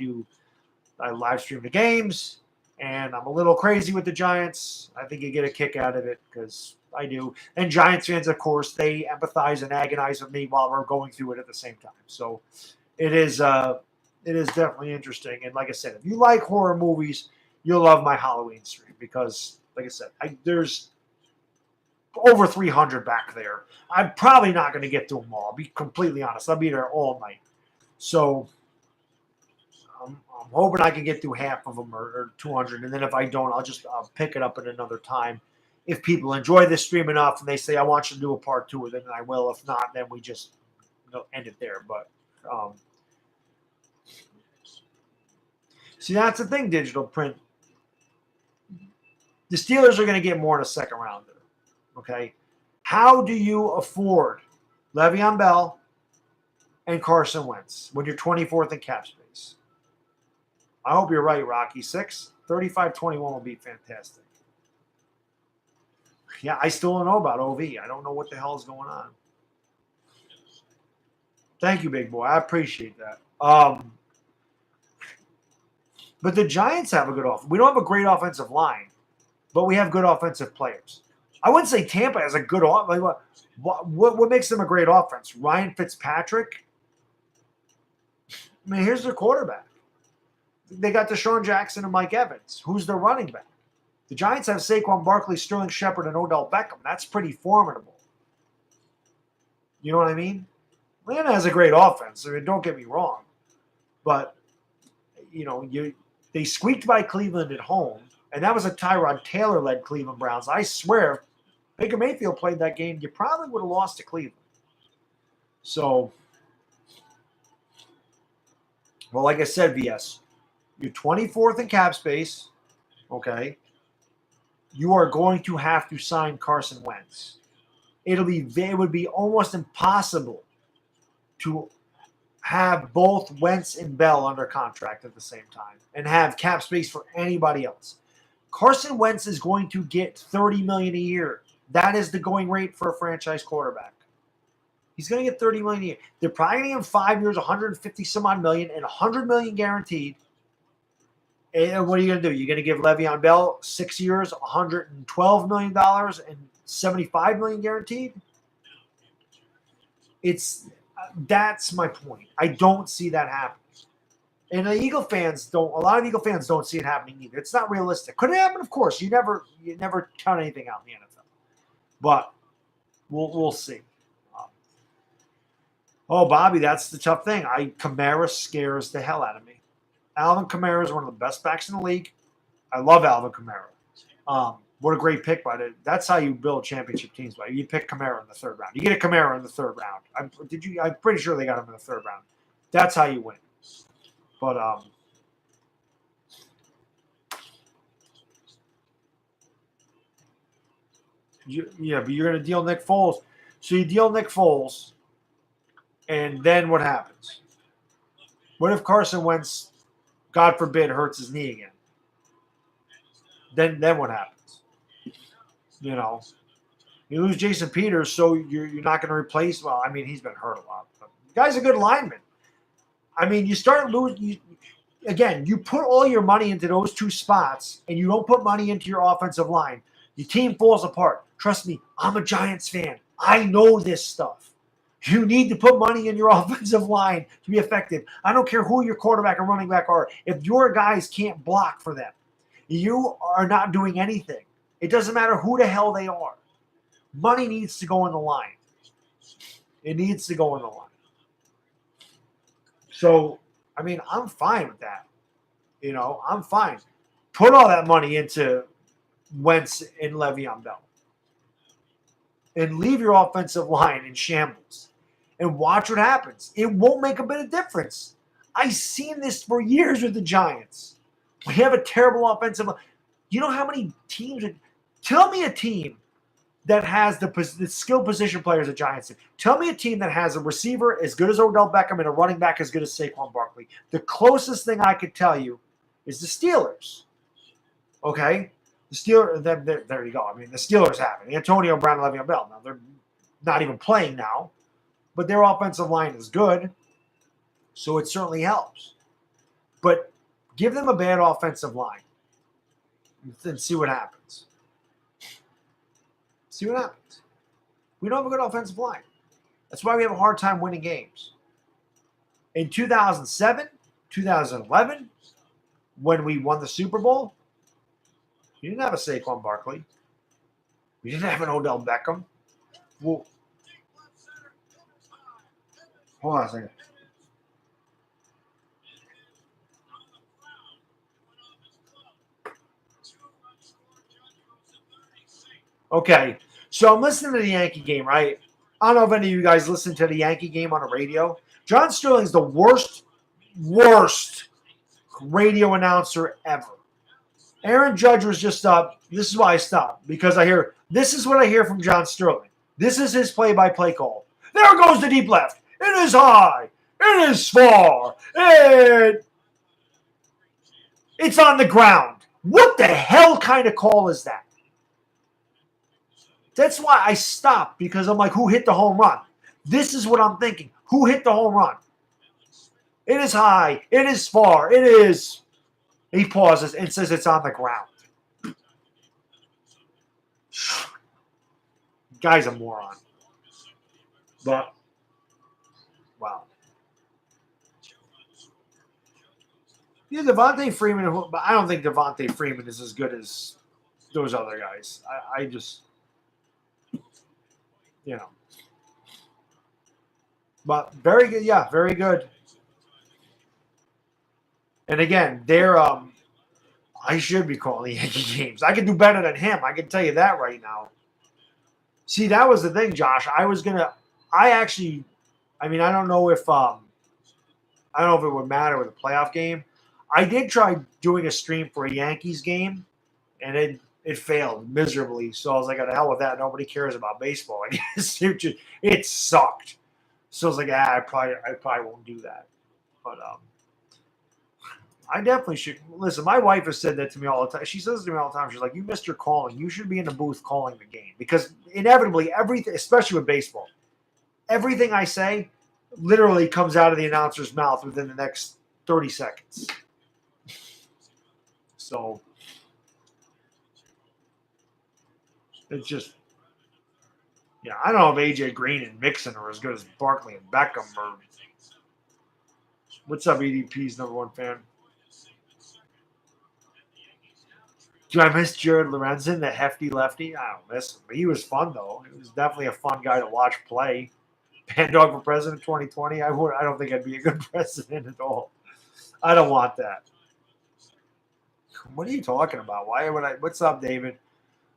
live stream the games. And I'm a little crazy with the Giants. I think you get a kick out of it because I do. And Giants fans, of course, they empathize and agonize with me while we're going through it at the same time. So it is definitely interesting. And like I said, if you like horror movies, you'll love my Halloween stream because, like I said, there's over 300 back there. I'm probably not going to get to them all. I'll be completely honest. I'll be there all night. So I'm hoping I can get through half of them or 200, and then if I don't, I'll pick it up at another time. If people enjoy this stream enough and they say I want you to do a part 2, then I will. If not, then we just end it there. But see, that's the thing, Digital Print. The Steelers are going to get more in a second rounder. Okay, how do you afford Le'Veon Bell and Carson Wentz when you're 24th in cap space? I hope you're right, Rocky 6. 35-21 will be fantastic. Yeah, I still don't know about OV. I don't know what the hell is going on. Thank you, big boy. I appreciate that. But the Giants have a good offense. We don't have a great offensive line, but we have good offensive players. I wouldn't say Tampa has a good offense. What makes them a great offense? Ryan Fitzpatrick? I mean, here's their quarterback. They got Deshaun Jackson and Mike Evans. Who's their running back? The Giants have Saquon Barkley, Sterling Shepard, and Odell Beckham. That's pretty formidable. You know what I mean? Atlanta has a great offense. I mean, don't get me wrong. But, they squeaked by Cleveland at home, and that was a Tyrod Taylor-led Cleveland Browns. I swear, if Baker Mayfield played that game, you probably would have lost to Cleveland. So, well, like I said, VS, you're 24th in cap space, okay? You are going to have to sign Carson Wentz. It would be almost impossible to have both Wentz and Bell under contract at the same time and have cap space for anybody else. Carson Wentz is going to get $30 million a year. That is the going rate for a franchise quarterback. He's going to get $30 million a year. They're probably going to give him 5 years, 150 some odd million, and $100 million guaranteed. And what are you going to do? You're going to give Le'Veon Bell 6 years, $112 million, and $75 million guaranteed? That's my point. I don't see that happening. And a lot of Eagle fans don't see it happening either. It's not realistic. Could it happen? Of course. You never count anything out in the NFL. But we'll see. Oh, Bobby, that's the tough thing. Kamara scares the hell out of me. Alvin Kamara is one of the best backs in the league. I love Alvin Kamara. What a great pick by it. That's how you build championship teams. By you pick Kamara in the third round. You get a Kamara in the third round. I'm pretty sure they got him in the third round. That's how you win. But but you're going to deal Nick Foles. So you deal Nick Foles, and then what happens? What if Carson Wentz, God forbid, hurts his knee again? Then what happens? You know, you lose Jason Peters, so you're not going to replace. Well, I mean, he's been hurt a lot. But the guy's a good lineman. I mean, you start losing. Again, you put all your money into those two spots, and you don't put money into your offensive line. Your team falls apart. Trust me, I'm a Giants fan. I know this stuff. You need to put money in your offensive line to be effective. I don't care who your quarterback and running back are. If your guys can't block for them, you are not doing anything. It doesn't matter who the hell they are. Money needs to go in the line. It needs to go in the line. So, I mean, I'm fine with that. You know, I'm fine. Put all that money into Wentz and Le'Veon Bell. And leave your offensive line in shambles. And watch what happens. It won't make a bit of difference. I've seen this for years with the Giants. We have a terrible offensive line. You know how many teams – tell me a team that has the skill position players the Giants do. Tell me a team that has a receiver as good as Odell Beckham and a running back as good as Saquon Barkley. The closest thing I could tell you is the Steelers. Okay? The Steelers, there you go. I mean, the Steelers have it. Antonio Brown and Le'Veon Bell. Now, they're not even playing now, but their offensive line is good, so it certainly helps. But give them a bad offensive line and see what happens. See what happens. We don't have a good offensive line. That's why we have a hard time winning games. In 2007, 2011, when we won the Super Bowl, we didn't have a Saquon Barkley. We didn't have an Odell Beckham. Well, hold on a second. Okay, so I'm listening to the Yankee game, right? I don't know if any of you guys listen to the Yankee game on the radio. John Sterling's the worst radio announcer ever. Aaron Judge was just up. This is why I stopped, because this is what I hear from John Sterling. This is his play-by-play call. There goes the deep left. It is high. It is far. It's on the ground. What the hell kind of call is that? That's why I stopped, because I'm like, who hit the home run? This is what I'm thinking. Who hit the home run? It is high. It is far. It is. He pauses and says it's on the ground. Guy's a moron. But, wow. Yeah, Devontae Freeman, but I don't think Devontae Freeman is as good as those other guys. I just, you know. But very good, yeah, very good. And again, I should be calling Yankee games. I could do better than him. I can tell you that right now. See, that was the thing, Josh. I don't know if it would matter with a playoff game. I did try doing a stream for a Yankees game, and it failed miserably. So I was like, "Oh, the hell with that. Nobody cares about baseball." I guess it sucked. So I was like, I probably won't do that. But I definitely should. Listen, my wife has said that to me all the time. She says to me all the time, she's like, "You missed your calling. You should be in the booth calling the game." Because inevitably, everything, especially with baseball, everything I say literally comes out of the announcer's mouth within the next 30 seconds. So it's just, yeah, I don't know if AJ Green and Mixon are as good as Barkley and Beckham. Or what's up, EDP's number one fan? Do I miss Jared Lorenzen, the hefty lefty? I don't miss him. He was fun, though. He was definitely a fun guy to watch play. Pan Dog for president 2020. I don't think I'd be a good president at all. I don't want that. What are you talking about? Why would I? What's up, David?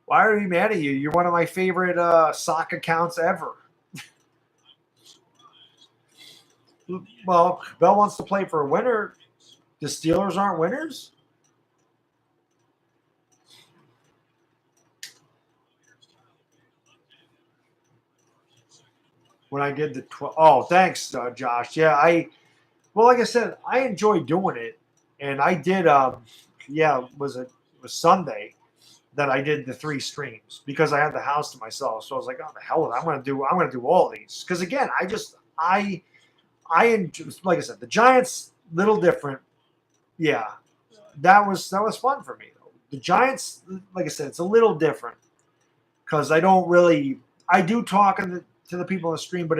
Why are we mad at you? You're one of my favorite sock accounts ever. Well, Bell wants to play for a winner. The Steelers aren't winners? When I did the 12. Oh, thanks, Josh. Yeah, well, like I said, I enjoy doing it. And I did, it was Sunday that I did the 3 streams because I had the house to myself. So I was like, oh, the hell with it. I'm going to do all these. Because again, I enjoy, like I said, the Giants, little different. Yeah, that was fun for me though. The Giants, like I said, it's a little different because I do talk to the people on the stream, but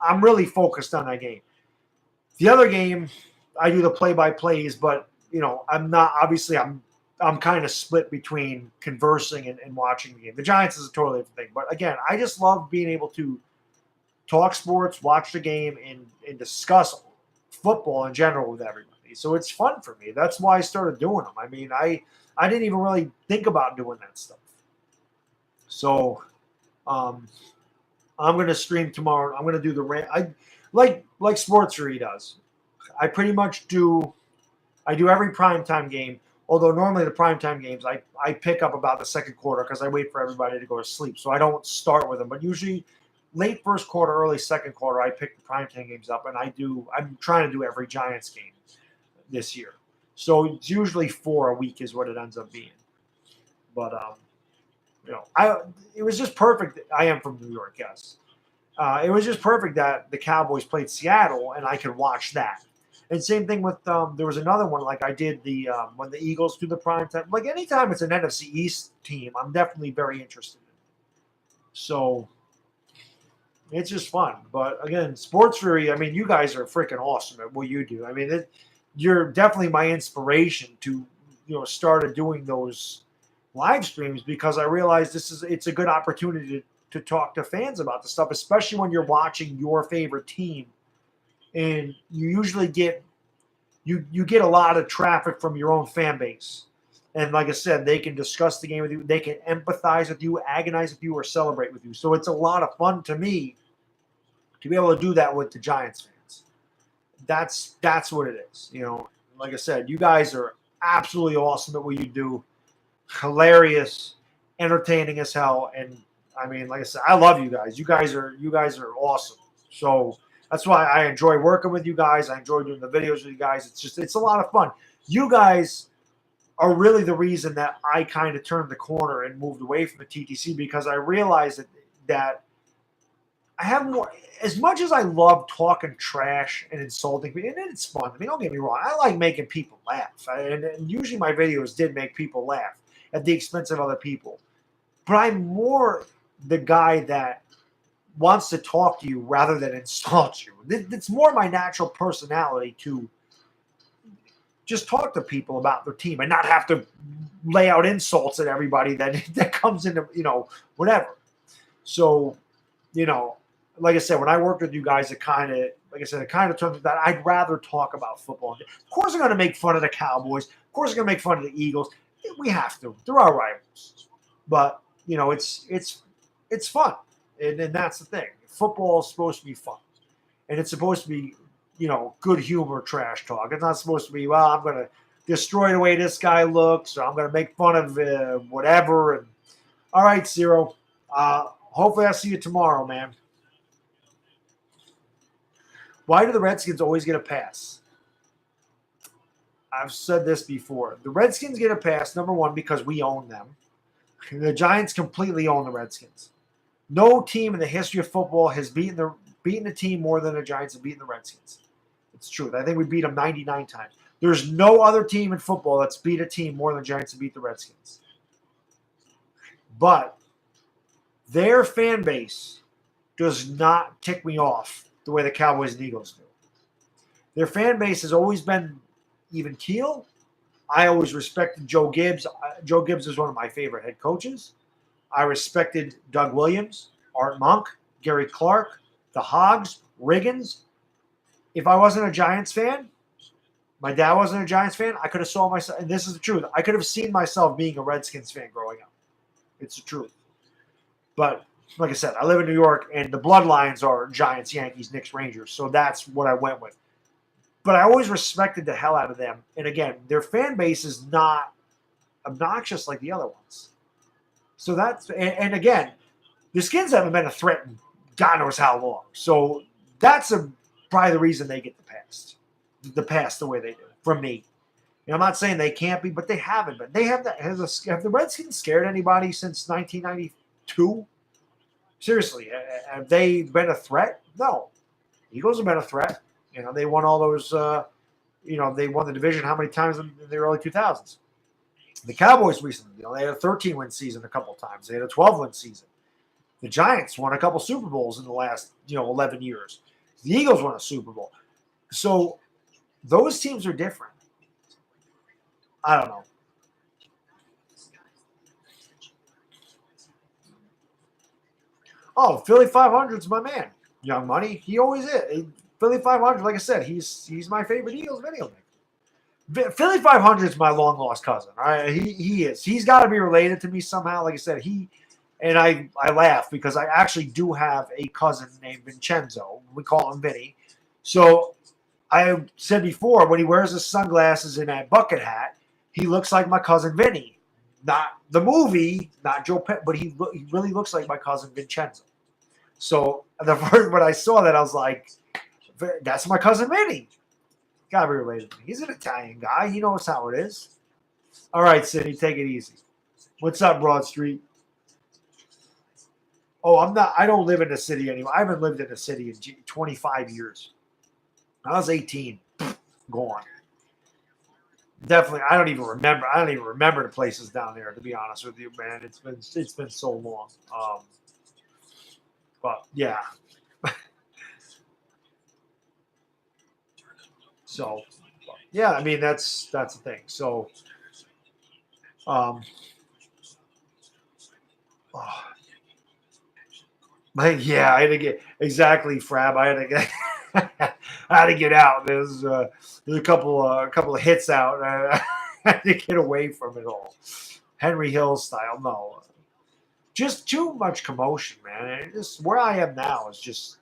I'm really focused on that game. The other game, I do the play-by-plays, but I'm not. Obviously, I'm kind of split between conversing and watching the game. The Giants is a totally different thing, but again, I just love being able to talk sports, watch the game, and discuss football in general with everybody. So it's fun for me. That's why I started doing them. I mean, I didn't even really think about doing that stuff. So, I'm going to stream tomorrow. I'm going to do the like Sportsery does. I pretty much do. I do every primetime game. Although normally the primetime games I pick up about the second quarter because I wait for everybody to go to sleep. So I don't start with them. But usually late first quarter, early second quarter, I pick the primetime games up, and I'm trying to do every Giants game this year. So it's usually 4 a week is what it ends up being. But it was just perfect. I am from New York, yes. It was just perfect that the Cowboys played Seattle, and I could watch that. And same thing with there was another one like I did the when the Eagles do the prime time. Like anytime it's an NFC East team, I'm definitely very interested in it. So it's just fun. But again, Sports Fury, I mean, you guys are freaking awesome at what you do. I mean, you're definitely my inspiration to started doing those live streams because I realized it's a good opportunity to talk to fans about the stuff, especially when you're watching your favorite team. And you usually get you get a lot of traffic from your own fan base. And like I said, they can discuss the game with you. They can empathize with you, agonize with you, or celebrate with you. So it's a lot of fun to me to be able to do that with the Giants fans. That's what it is. Like I said, you guys are absolutely awesome at what you do. Hilarious, entertaining as hell. And I mean, like I said, I love you guys. You guys are awesome. So that's why I enjoy working with you guys. I enjoy doing the videos with you guys. It's a lot of fun. You guys are really the reason that I kind of turned the corner and moved away from the TTC because I realized that I have more. As much as I love talking trash and insulting people, and it's fun. I mean, don't get me wrong. I like making people laugh, and usually my videos did make people laugh at the expense of other people. But I'm more the guy that wants to talk to you rather than insult you. It's more my natural personality to just talk to people about their team and not have to lay out insults at everybody that comes into, whatever. So, like I said, when I worked with you guys, it kind of turned to that. I'd rather talk about football. Of course, I'm going to make fun of the Cowboys. Of course, I'm going to make fun of the Eagles. We have to. They're our rivals. But, it's fun. And that's the thing. Football is supposed to be fun. And it's supposed to be, good humor trash talk. It's not supposed to be, well, I'm going to destroy the way this guy looks, or I'm going to make fun of whatever. And all right, Zero. Hopefully I'll see you tomorrow, man. Why do the Redskins always get a pass? I've said this before. The Redskins get a pass, number one, because we own them. The Giants completely own the Redskins. No team in the history of football has beaten a team more than the Giants have beaten the Redskins. It's true. I think we beat them 99 times. There's no other team in football that's beat a team more than the Giants have beat the Redskins. But their fan base does not tick me off the way the Cowboys and Eagles do. Their fan base has always been even keel. I always respected Joe Gibbs. Joe Gibbs is one of my favorite head coaches. I respected Doug Williams, Art Monk, Gary Clark. The Hogs, Riggins. If I wasn't a Giants fan, my dad wasn't a Giants fan, I could have saw myself, and this is the truth, I could have seen myself being a Redskins fan growing up. It's the truth. But like I said, I live in New York, and the bloodlines are Giants, Yankees, Knicks, Rangers. So that's what I went with. But I always respected the hell out of them. And again, their fan base is not obnoxious like the other ones. So that's, and again, the Skins haven't been a threat in God knows how long. So that's probably the reason they get the pass the way they do, from me. I'm not saying they can't be, but they haven't been. They have that. Have the Redskins scared anybody since 1992? Seriously, have they been a threat? No. Eagles have been a threat. They won all those. They won the division how many times in the early 2000s? The Cowboys recently, they had a 13-win season a couple of times. They had a 12-win season. The Giants won a couple Super Bowls in the last 11 years. The Eagles won a Super Bowl. So those teams are different. I don't know. Oh, Philly 500's my man. Young Money. He always is. Philly 500, like I said, he's my favorite Eagles video maker. Philly 500 is my long lost cousin. All right, he is. He's got to be related to me somehow. Like I said, I laugh because I actually do have a cousin named Vincenzo. We call him Vinny. So I said before, when he wears his sunglasses and that bucket hat, he looks like my cousin Vinny. Not the movie, not Joe Pesci, but he really looks like my cousin Vincenzo. So the first when I saw that, I was like, that's my cousin Vinny. Gotta be related to me. He's an Italian guy. He knows how it is. All right, Sidney, take it easy. What's up, Broad Street? Oh, I don't live in the city anymore. I haven't lived in the city in 25 years. I was 18. Gone. Definitely, I don't even remember the places down there, to be honest with you, man. It's been so long. But yeah. So yeah, I mean that's the thing. So but yeah, I had to get exactly, Frab. I had to get out. There's a couple of hits out. I had to get away from it all. Henry Hill style, no. Just too much commotion, man. And just where I am now is just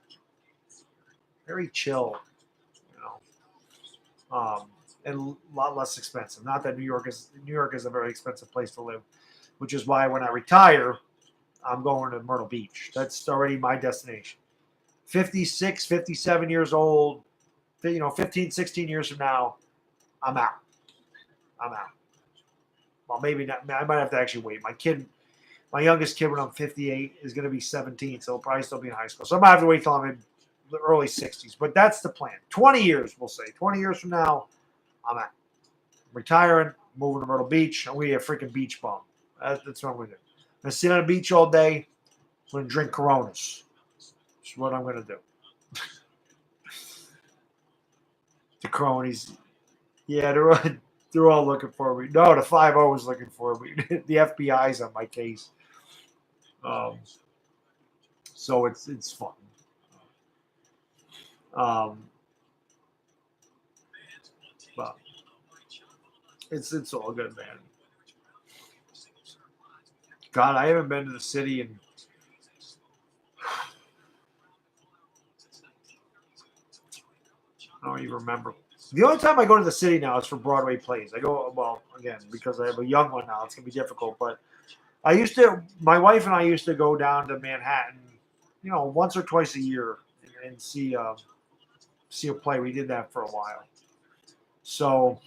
very chill, and a lot less expensive. Not that New York is a very expensive place to live, which is why when I retire, I'm going to Myrtle Beach. That's already my destination. 56, 57 years old, 15, 16 years from now, I'm out. Well, maybe not. I might have to actually wait. My youngest kid when I'm 58 is going to be 17, so he'll probably still be in high school. So I might have to wait till I'm in the early 60s. But that's the plan. 20 years, we'll say. 20 years from now, I'm out. Retiring, moving to Myrtle Beach. I'm going to be a freaking beach bum. That's what I'm going to do. I'm going to sit on the beach all day. I'm going to drink Coronas. That's what I'm going to do. The cronies. Yeah, they're all looking for me. No, the 5-0 is looking for me. The FBI's on my case. So it's fun. But it's all good, man. God, I haven't been to the city in I don't even remember. The only time I go to the city now is for Broadway plays. I go, well, again, because I have a young one now, it's going to be difficult. But my wife and I used to go down to Manhattan, once or twice a year and see a play. We did that for a while. So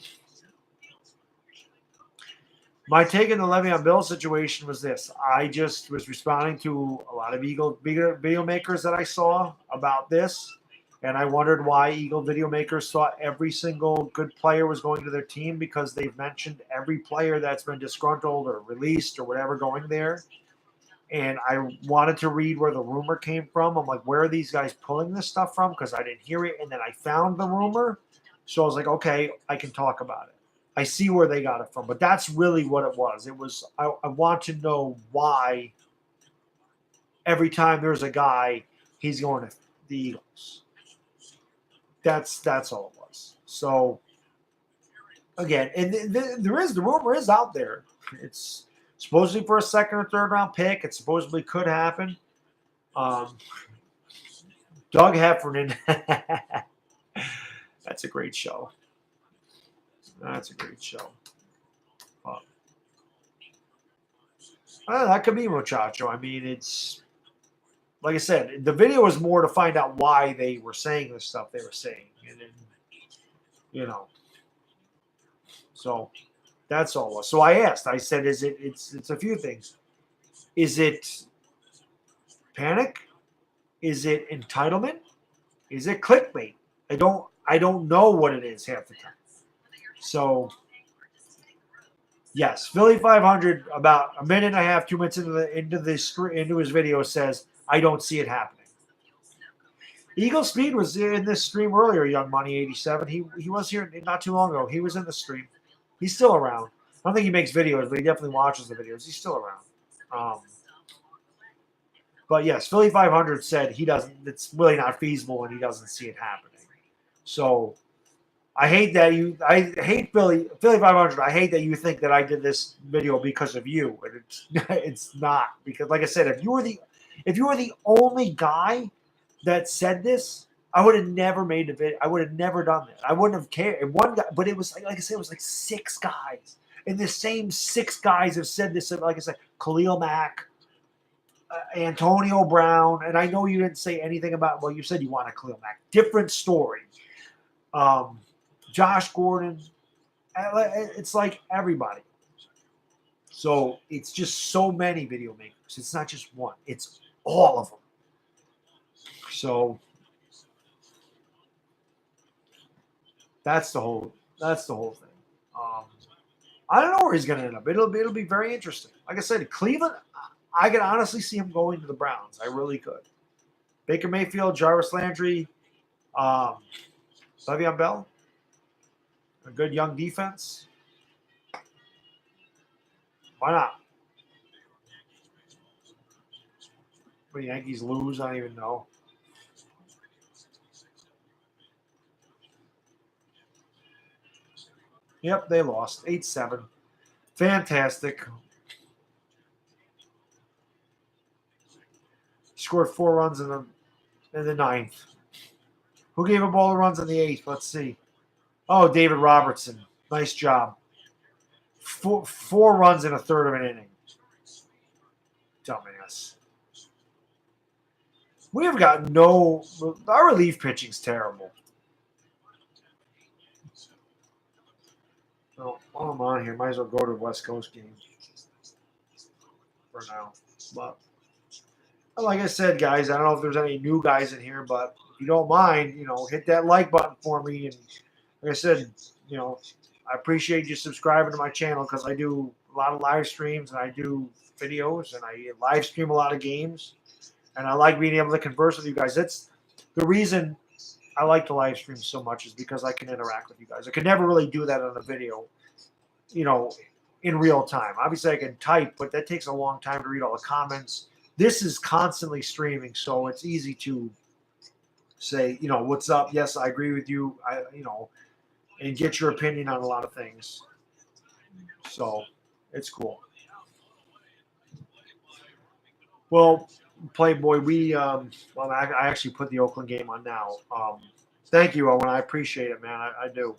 my take on the Le'Veon Bell situation was this. I just was responding to a lot of Eagle video makers that I saw about this. And I wondered why Eagle video makers thought every single good player was going to their team, because they've mentioned every player that's been disgruntled or released or whatever going there. And I wanted to read where the rumor came from. I'm like, where are these guys pulling this stuff from? Because I didn't hear it. And then I found the rumor. So I was like, okay, I can talk about it. I see where they got it from. But that's really what it was. It was, I want to know why every time there's a guy, he's going to the Eagles. That's all it was. So again, and the rumor is out there. It's supposedly for a second or third round pick. It supposedly could happen. Doug Heffernan. That's a great show. That's a great show. That could be Muchacho. I mean, it's like I said, the video was more to find out why they were saying the stuff they were saying, and then, you know, so that's all. So I asked. I said, "Is it? It's a few things. Is it panic? Is it entitlement? Is it clickbait? I don't know what it is half the time." So yes, Philly 500 about a minute and a half, 2 minutes into his video says, "I don't see it happening." Eagle Speed was in this stream earlier, Young Money 87. He was here not too long ago. He was in the stream. He's still around. I don't think he makes videos, but he definitely watches the videos. He's still around. But yes, Philly 500 said he doesn't. It's really not feasible, and he doesn't see it happening. So I hate that I hate Philly 500. I hate that you think that I did this video because of you, and it's not, because, like I said, if you were the only guy that said this, I would have never made the video. I would have never done that. I wouldn't have cared. And one guy, but it was like I said, it was like 6 guys, and the same 6 guys have said this. Like I said, Khalil Mack, Antonio Brown, and I know you didn't say anything about. Well, you said you want a Khalil Mack. Different story. Josh Gordon. It's like everybody. So it's just so many video makers. It's not just one. It's all of them. So that's the whole thing. I don't know where he's going to end up. It'll be very interesting. Like I said, Cleveland, I could honestly see him going to the Browns. I really could. Baker Mayfield, Jarvis Landry, Le'Veon Bell, a good young defense. Why not? When the Yankees lose, I don't even know. Yep, they lost 8-7. Fantastic. Scored 4 runs in the 9th. Who gave up all the runs in the 8th? Let's see. Oh, David Robertson. Nice job. 4 runs in a third of an inning. Dumbass. We have got no. Our relief pitching's terrible. So while I'm on here, might as well go to the West Coast game for now. But like I said, guys, I don't know if there's any new guys in here, but if you don't mind, hit that like button for me. And like I said, I appreciate you subscribing to my channel, because I do a lot of live streams and I do videos and I live stream a lot of games. And I like being able to converse with you guys. That's the reason I like to live stream so much, is because I can interact with you guys. I could never really do that on a video, in real time. Obviously, I can type, but that takes a long time to read all the comments. This is constantly streaming, so it's easy to say, what's up? Yes, I agree with you. And get your opinion on a lot of things. So it's cool. Well, Playboy, I actually put the Oakland game on now. Thank you, Owen. I appreciate it, man. I do.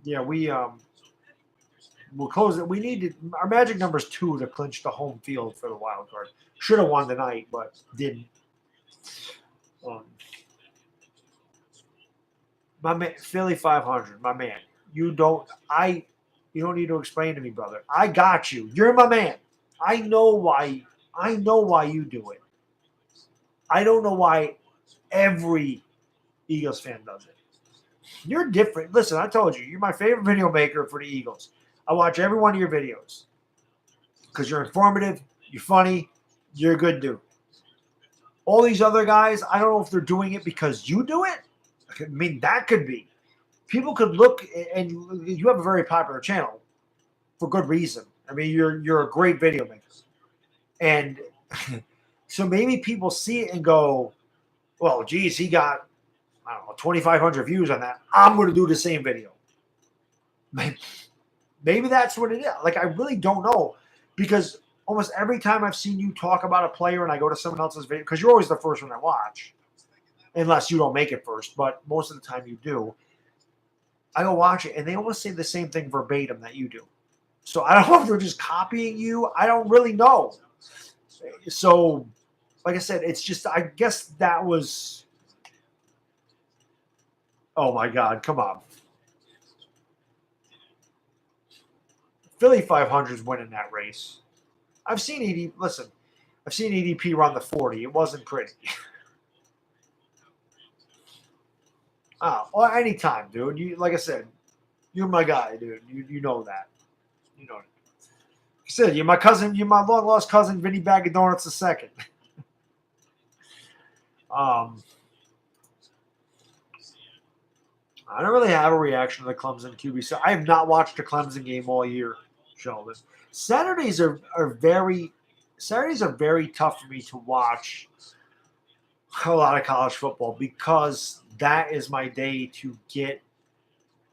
Yeah, we'll close it. We needed our magic number's 2 to clinch the home field for the wild card. Should have won tonight, but didn't. My man, Philly 500, my man. You don't need to explain to me, brother. I got you. You're my man. I know why you do it. I don't know why every Eagles fan does it. You're different. Listen, I told you, you're my favorite video maker for the Eagles. I watch every one of your videos because you're informative, you're funny, you're a good dude. All these other guys, I don't know if they're doing it because you do it. I mean, that could be. People could look, and you have a very popular channel for good reason. I mean, you're a great video maker. And So maybe people see it and go, well, geez, he got, I don't know, 2,500 views on that. I'm going to do the same video. Maybe that's what it is. Like, I really don't know, because almost every time I've seen you talk about a player and I go to someone else's video, because you're always the first one I watch, unless you don't make it first, but most of the time you do. I go watch it, and they almost say the same thing verbatim that you do. So I don't know if they're just copying you. I don't really know. So, like I said, it's just, I guess that was, oh my God, come on. Philly 500 is winning that race. I've seen ADP run the 40. It wasn't pretty. Or anytime, dude. You, like I said, you're my guy, dude. You know that. You know it. I said, you're my cousin. You're my long lost cousin, Vinny Bag of Donuts the second. I don't really have a reaction to the Clemson QB. So I have not watched a Clemson game all year, Sheldon. Saturdays are very tough for me to watch a lot of college football, because that is my day to get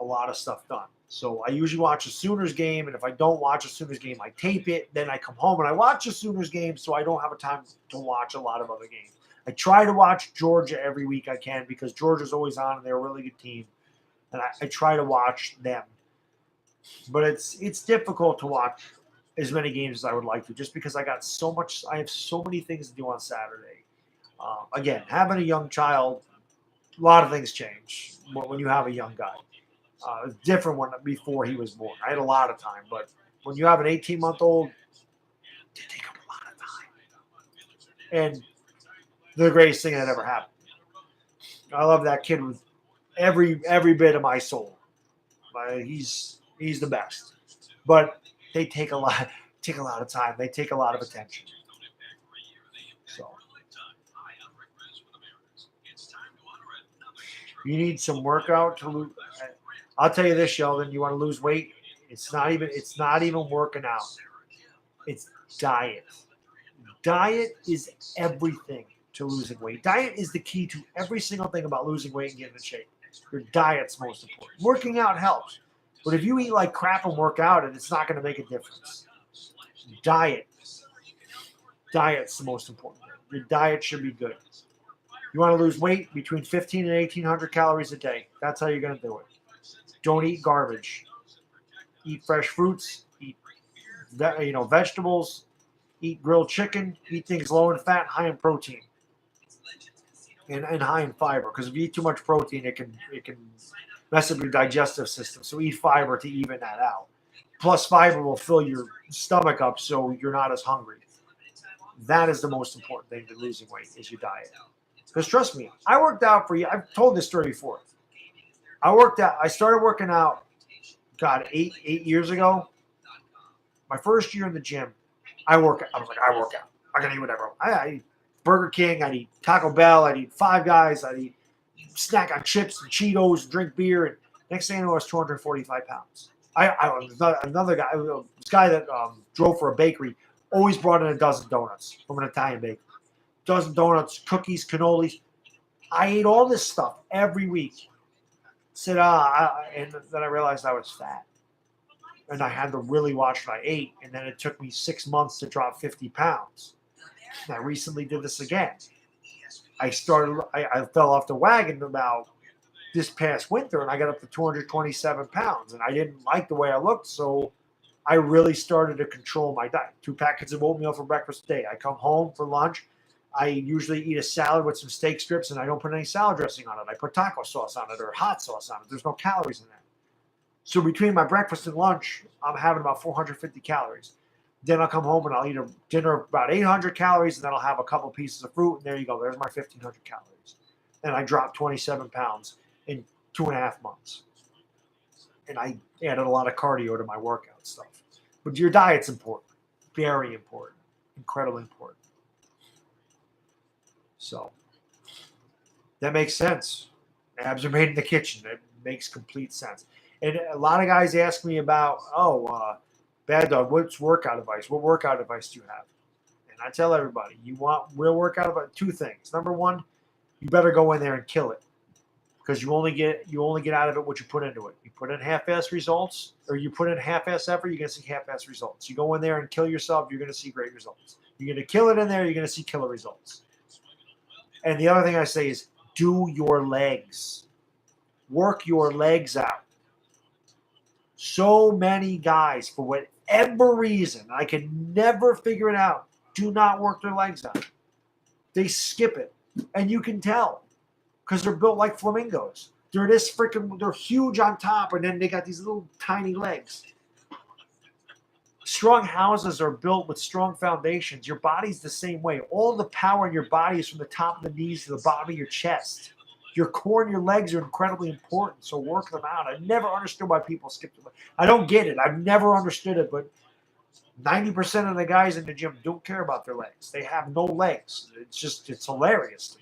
a lot of stuff done. So I usually watch a Sooners game, and if I don't watch a Sooners game, I tape it. Then I come home and I watch a Sooners game, so I don't have a time to watch a lot of other games. I try to watch Georgia every week I can, because Georgia's always on and they're a really good team, and I try to watch them. But it's difficult to watch as many games as I would like to, just because I have so many things to do on Saturday. Again, having a young child, a lot of things change when you have a young guy. It's different when before he was born. I had a lot of time, but when you have an 18-month-old, they take up a lot of time. And the greatest thing that ever happened. I love that kid with every bit of my soul. He's the best. But they take a lot of time. They take a lot of attention. So you need some workout to lose. I'll tell you this, Sheldon. You want to lose weight? It's not even working out. It's diet. Diet is everything to losing weight. Diet is the key to every single thing about losing weight and getting in shape. Your diet's most important. Working out helps. But if you eat like crap and work out, it's not going to make a difference. Diet's the most important thing. Your diet should be good. You want to lose weight, between 15 and 1,800 calories a day. That's how you're going to do it. Don't eat garbage. Eat fresh fruits. Eat vegetables. Eat grilled chicken. Eat things low in fat, high in protein, and high in fiber. Because if you eat too much protein, it can mess up your digestive system. So eat fiber to even that out. Plus, fiber will fill your stomach up, so you're not as hungry. That is the most important thing to losing weight, is your diet. Because trust me, I worked out for you. I've told this story before. I started working out, God, eight years ago. My first year in the gym, I work out. I can eat whatever. I eat Burger King. I eat Taco Bell. I eat Five Guys. I eat snack on chips and Cheetos, drink beer. And next thing I know, I was 245 pounds. Another guy, this guy that drove for a bakery, always brought in a dozen donuts from an Italian bakery. Dozen donuts, cookies, cannolis. I ate all this stuff every week. And then I realized I was fat. And I had to really watch what I ate. And then it took me 6 months to drop 50 pounds. And I recently did this again. I fell off the wagon about this past winter, and I got up to 227 pounds. And I didn't like the way I looked, so I really started to control my diet. 2 packets of oatmeal for breakfast a day. I come home for lunch. I usually eat a salad with some steak strips, and I don't put any salad dressing on it. I put taco sauce on it or hot sauce on it. There's no calories in that. So between my breakfast and lunch, I'm having about 450 calories. Then I'll come home and I'll eat a dinner of about 800 calories, and then I'll have a couple pieces of fruit, and there you go. There's my 1,500 calories. And I dropped 27 pounds in 2.5 months. And I added a lot of cardio to my workout stuff. But your diet's important. Very important. Incredibly important. So that makes sense. Abs are made in the kitchen. That makes complete sense. And a lot of guys ask me about, Bad Dog, what workout advice do you have? And I tell everybody, you want real workout about two things. Number one, you better go in there and kill it. Because you only get out of it what you put into it. You put in half-ass results, or you put in half-ass effort, you're gonna see half-ass results. You go in there and kill yourself, you're gonna see great results. You're gonna kill it in there, you're gonna see killer results. And the other thing I say is do your legs. Work your legs out. So many guys, for whatever reason, I can never figure it out, do not work their legs out. They skip it. And you can tell. Because they're built like flamingos. They're huge on top, and then they got these little tiny legs. Strong houses are built with strong foundations. Your body's the same way. All the power in your body is from the top of the knees to the bottom of your chest. Your core and your legs are incredibly important, so work them out. I never understood why people skip them. I don't get it. I've never understood it, but 90% of the guys in the gym don't care about their legs. They have no legs. It's hilarious.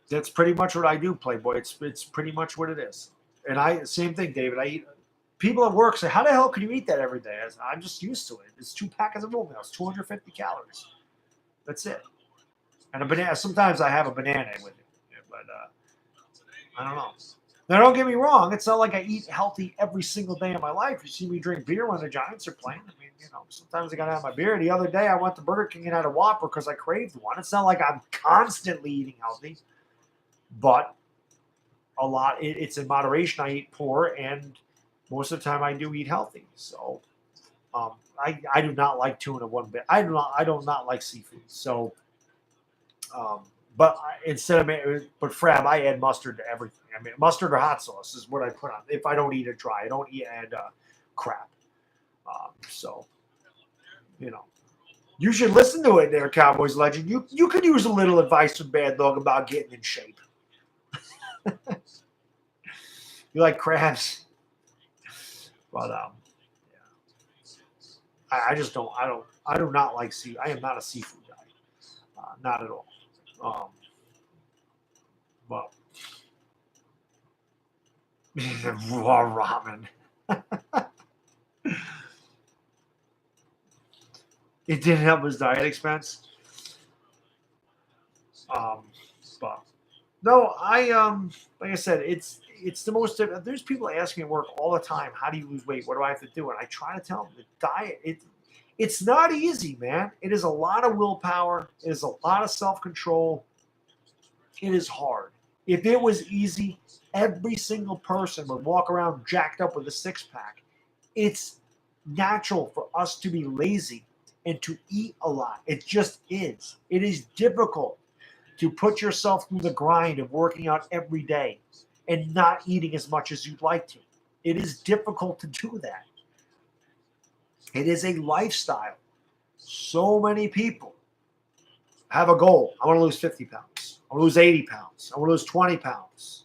That's pretty much what I do, Playboy. It's pretty much what it is. And same thing, David. I eat. People at work say, "How the hell can you eat that every day?" I'm just used to it. It's 2 packets of oatmeal. It's 250 calories. That's it. And a banana. Sometimes I have a banana with it, but I don't know. Now, don't get me wrong. It's not like I eat healthy every single day of my life. You see me drink beer when the Giants are playing. I mean, sometimes I got to have my beer. The other day, I went to Burger King and had a Whopper because I craved one. It's not like I'm constantly eating healthy. But a lot, it's in moderation. I eat poor, and most of the time I do eat healthy. So I do not like tuna one bit. I do not like seafood. So, but Frab, I add mustard to everything. I mean, mustard or hot sauce is what I put on. If I don't eat it dry, I don't add crap. So, you should listen to it, there, Cowboys legend. You could use a little advice from Bad Dog about getting in shape. You like crabs, but yeah. I just don't. I do not like seafood. I am not a seafood guy, not at all. But raw ramen. It didn't help his diet expense. But no, like I said, it's the most. There's people asking me at work all the time, "How do you lose weight? What do I have to do?" And I try to tell them the diet. It's not easy, man. It is a lot of willpower. It is a lot of self-control. It is hard. If it was easy, every single person would walk around jacked up with a six-pack. It's natural for us to be lazy and to eat a lot. It just is. It is difficult to put yourself through the grind of working out every day and not eating as much as you'd like to. It is difficult to do that. It is a lifestyle. So many people have a goal. I want to lose 50 pounds. I want to lose 80 pounds. I want to lose 20 pounds.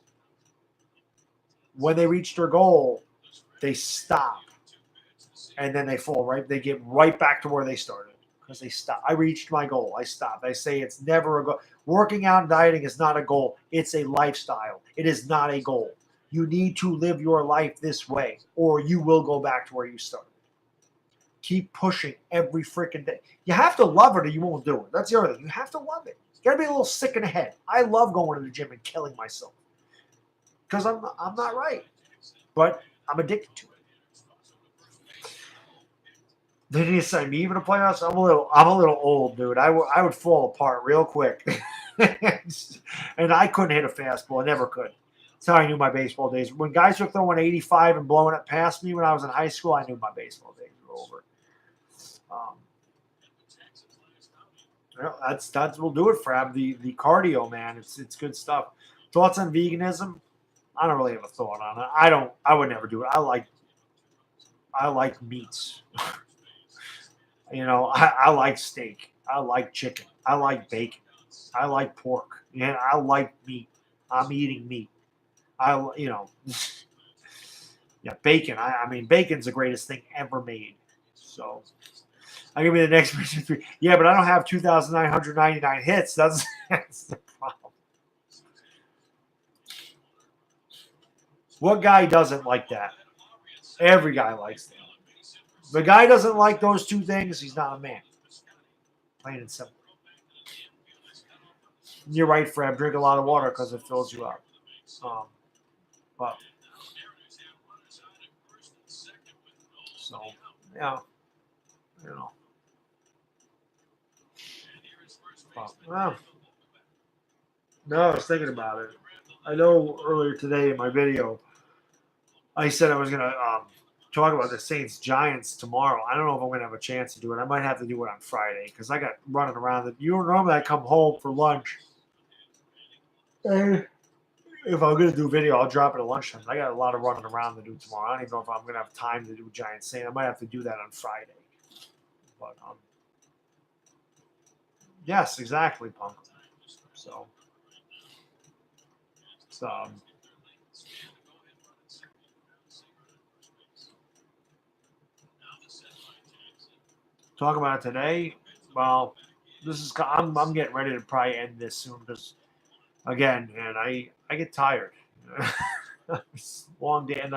When they reach their goal, they stop. And then they fall right. They get right back to where they started because they stop. I reached my goal. I stopped. I say it's never a goal. Working out and dieting is not a goal. It's a lifestyle. It is not a goal. You need to live your life this way or you will go back to where you started. Keep pushing every freaking day. You have to love it or you won't do it. That's the other thing. You have to love it. You got to be a little sick in the head. I love going to the gym and killing myself because I'm not right, but I'm addicted to it. They need to sign me even to playoffs. I'm a little old, dude. I would fall apart real quick, and I couldn't hit a fastball. I never could. That's how I knew my baseball days. When guys were throwing 85 and blowing it past me when I was in high school, I knew my baseball days were over. That's we'll do it, Frab. The cardio, man. It's good stuff. Thoughts on veganism? I don't really have a thought on it. I would never do it. I like meats. I like steak. I like chicken. I like bacon. I like pork. And I like meat. I'm eating meat. Yeah, bacon. I mean, bacon's the greatest thing ever made. So, I'll give me the next question. Yeah, but I don't have 2,999 hits. That's the problem. What guy doesn't like that? Every guy likes that. The guy doesn't like those two things, he's not a man. Plain and simple. You're right, Fred. Drink a lot of water because it fills you up. But so yeah, you know. But, well, no, I was thinking about it. I know earlier today in my video, I said I was gonna talk about the Saints Giants tomorrow. I don't know if I'm gonna have a chance to do it. I might have to do it on Friday because I got running around. Normally I come home for lunch. And if I'm gonna do video, I'll drop it at lunchtime. I got a lot of running around to do tomorrow. I don't even know if I'm gonna have time to do Giants Saints. I might have to do that on Friday. But yes, exactly, Punk. So it's talk about it today. Well, this is I'm getting ready to probably end this soon because again, man, I get tired. It's a long day, and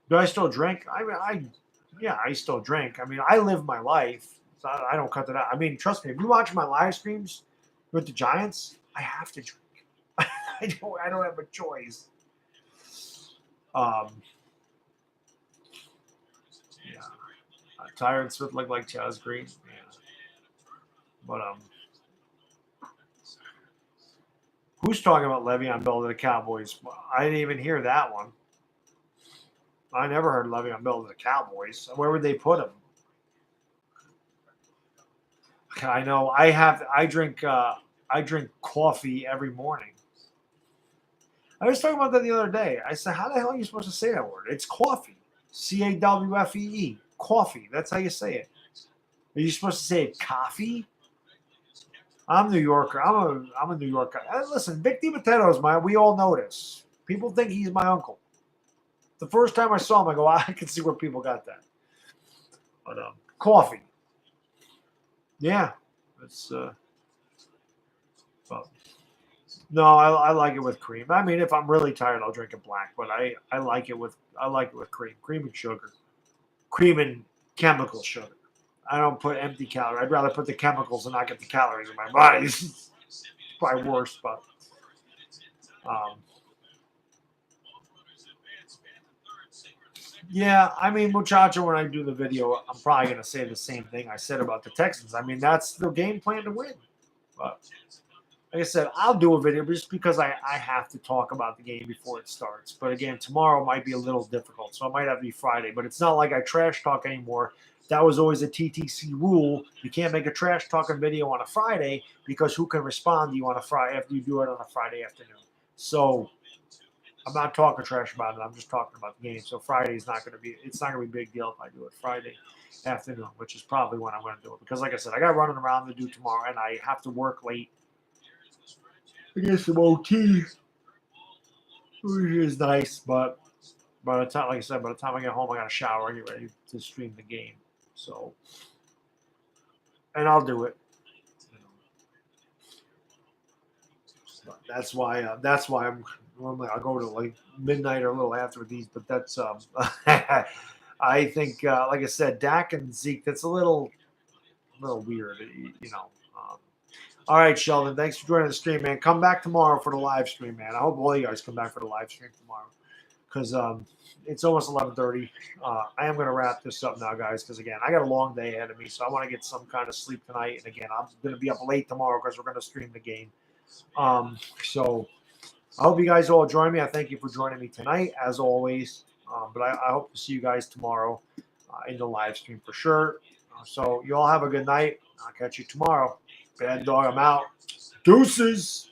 do I still drink? Yeah, I still drink. I mean, I live my life. So I don't cut it out. I mean, trust me, if you watch my live streams with the Giants, I have to drink. I don't have a choice. Yeah, Tyron Smith looked like Chaz Green. Yeah. But who's talking about Le'Veon Bell to the Cowboys? I didn't even hear that one. I never heard Le'Veon Bell to the Cowboys. Where would they put him? I know. I drink coffee every morning. I was talking about that the other day. I said, how the hell are you supposed to say that word? It's coffee. Cawfee. Coffee. That's how you say it. Are you supposed to say it coffee? I'm New Yorker. I'm a New Yorker. Listen, Vic DiMatteo is we all know this. People think he's my uncle. The first time I saw him, I go, I can see where people got that. But coffee. Yeah. It's well, no, I like it with cream. I mean, if I'm really tired, I'll drink it black. But I like it with cream and sugar, cream and chemical sugar. I don't put empty calories. I'd rather put the chemicals and not get the calories in my body. It's probably worse, but yeah. I mean, muchacho, when I do the video, I'm probably gonna say the same thing I said about the Texans. I mean, that's the game plan to win. But like I said, I'll do a video just because I have to talk about the game before it starts. But again, tomorrow might be a little difficult, so it might have to be Friday. But it's not like I trash talk anymore. That was always a TTC rule. You can't make a trash talking video on a Friday because who can respond to you on a Friday after you do it on a Friday afternoon? So I'm not talking trash about it. I'm just talking about the game. So Friday's not going to be. It's not going to be a big deal if I do it Friday afternoon, which is probably when I'm going to do it because, like I said, I got running around to do tomorrow, and I have to work late. I get some OT, which is nice, but by the time, like I said, by the time I get home, I got to shower and get ready to stream the game. So, and I'll do it. But that's why I'm normally I'll go to like midnight or a little after with these. But that's I think like I said, Dak and Zeke. That's a little weird, you know. All right, Sheldon. Thanks for joining the stream, man. Come back tomorrow for the live stream, man. I hope all you guys come back for the live stream tomorrow because it's almost 11:30. I am going to wrap this up now, guys, because again, I got a long day ahead of me, so I want to get some kind of sleep tonight. And again, I'm going to be up late tomorrow because we're going to stream the game. So I hope you guys all join me. I thank you for joining me tonight, as always. But I hope to see you guys tomorrow in the live stream for sure. So you all have a good night. I'll catch you tomorrow. Bad dog, I'm out. Deuces.